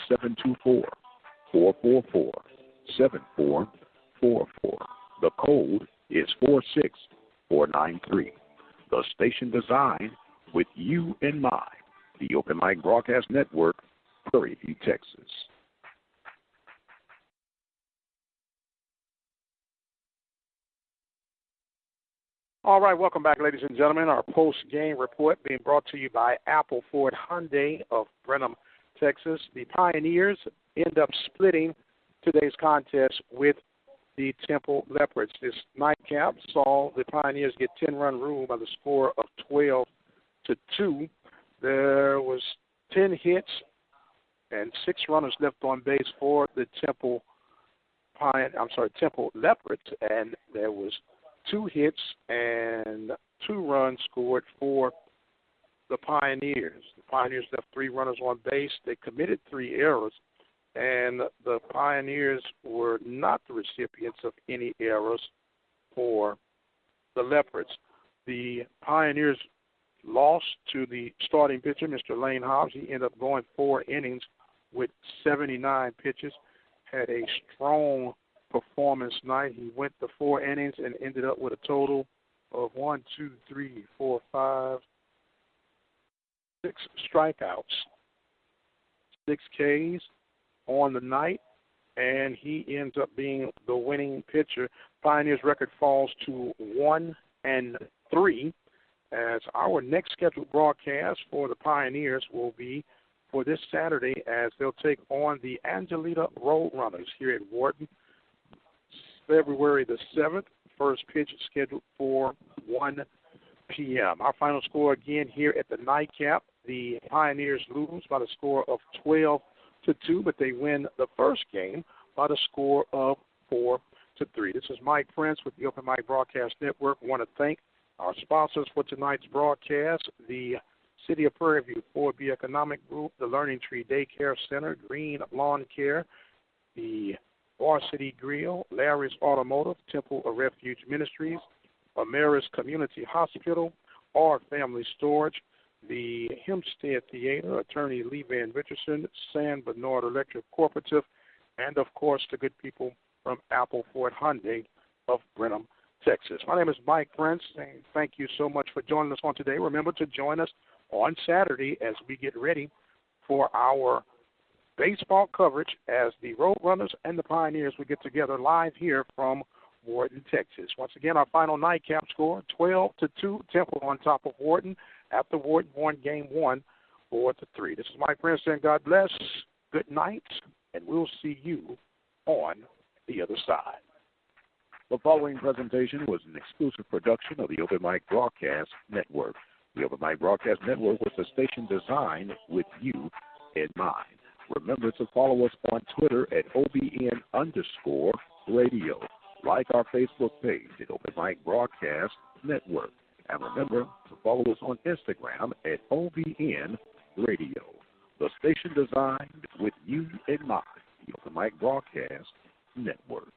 724-444-7444. The code is 46493. The station designed with you in mind, the Open Mic Broadcast Network, Prairie View, Texas. All right, welcome back, ladies and gentlemen. Our post-game report being brought to you by Apple Ford Hyundai of Brenham, Texas. The Pioneers end up splitting today's contest with the Temple Leopards. This nightcap saw the Pioneers get 10-run rule by the score of 12-2. There was 10 hits and 6 runners left on base for the Temple Leopards, and there was 2 hits and 2 runs scored for the Pioneers. The Pioneers left 3 runners on base. They committed 3 errors, and the Pioneers were not the recipients of any errors for the Leopards. The Pioneers lost to the starting pitcher, Mr. Lane Hobbs. He ended up going 4 innings with 79 pitches, had a strong performance night. He went the 4 innings and ended up with a total of 6 strikeouts, 6 Ks on the night, and he ends up being the winning pitcher. Pioneers' record falls to 1-3, as our next scheduled broadcast for the Pioneers will be for this Saturday, as they'll take on the Angelita Roadrunners here at Wharton, February the 7th. First pitch is scheduled for 1 p.m. Our final score again here at the nightcap The Pioneers lose by the score of 12-2, but they win the first game by the score of 4-3. This is Mike Prince with the Open Mic Broadcast Network. I want to thank our sponsors for tonight's broadcast, the City of Prairie View 4B Economic Group, the Learning Tree Daycare Center, Green Lawn Care, the Varsity Grill, Larry's Automotive, Temple of Refuge Ministries, Ameris Community Hospital, R Family Storage, the Hempstead Theater, Attorney Lee Van Richardson, San Bernard Electric Cooperative, and, of course, the good people from Apple Ford Hyundai of Brenham, Texas. My name is Mike Prince, and thank you so much for joining us on today. Remember to join us on Saturday as we get ready for our baseball coverage as the Roadrunners and the Pioneers will get together live here from Wharton, Texas. Once again, our final nightcap score, 12-2, Temple on top of Wharton after Wharton won game 1, 4-3. This is Mike Prince, and God bless. Good night, and we'll see you on the other side. The following presentation was an exclusive production of the Open Mic Broadcast Network. The Open Mic Broadcast Network was a station designed with you in mind. Remember to follow us on Twitter at OBN_radio. Like our Facebook page at Open Mic Broadcast Network. And remember to follow us on Instagram at OBN Radio. The station designed with you in mind. The Open Mic Broadcast Network.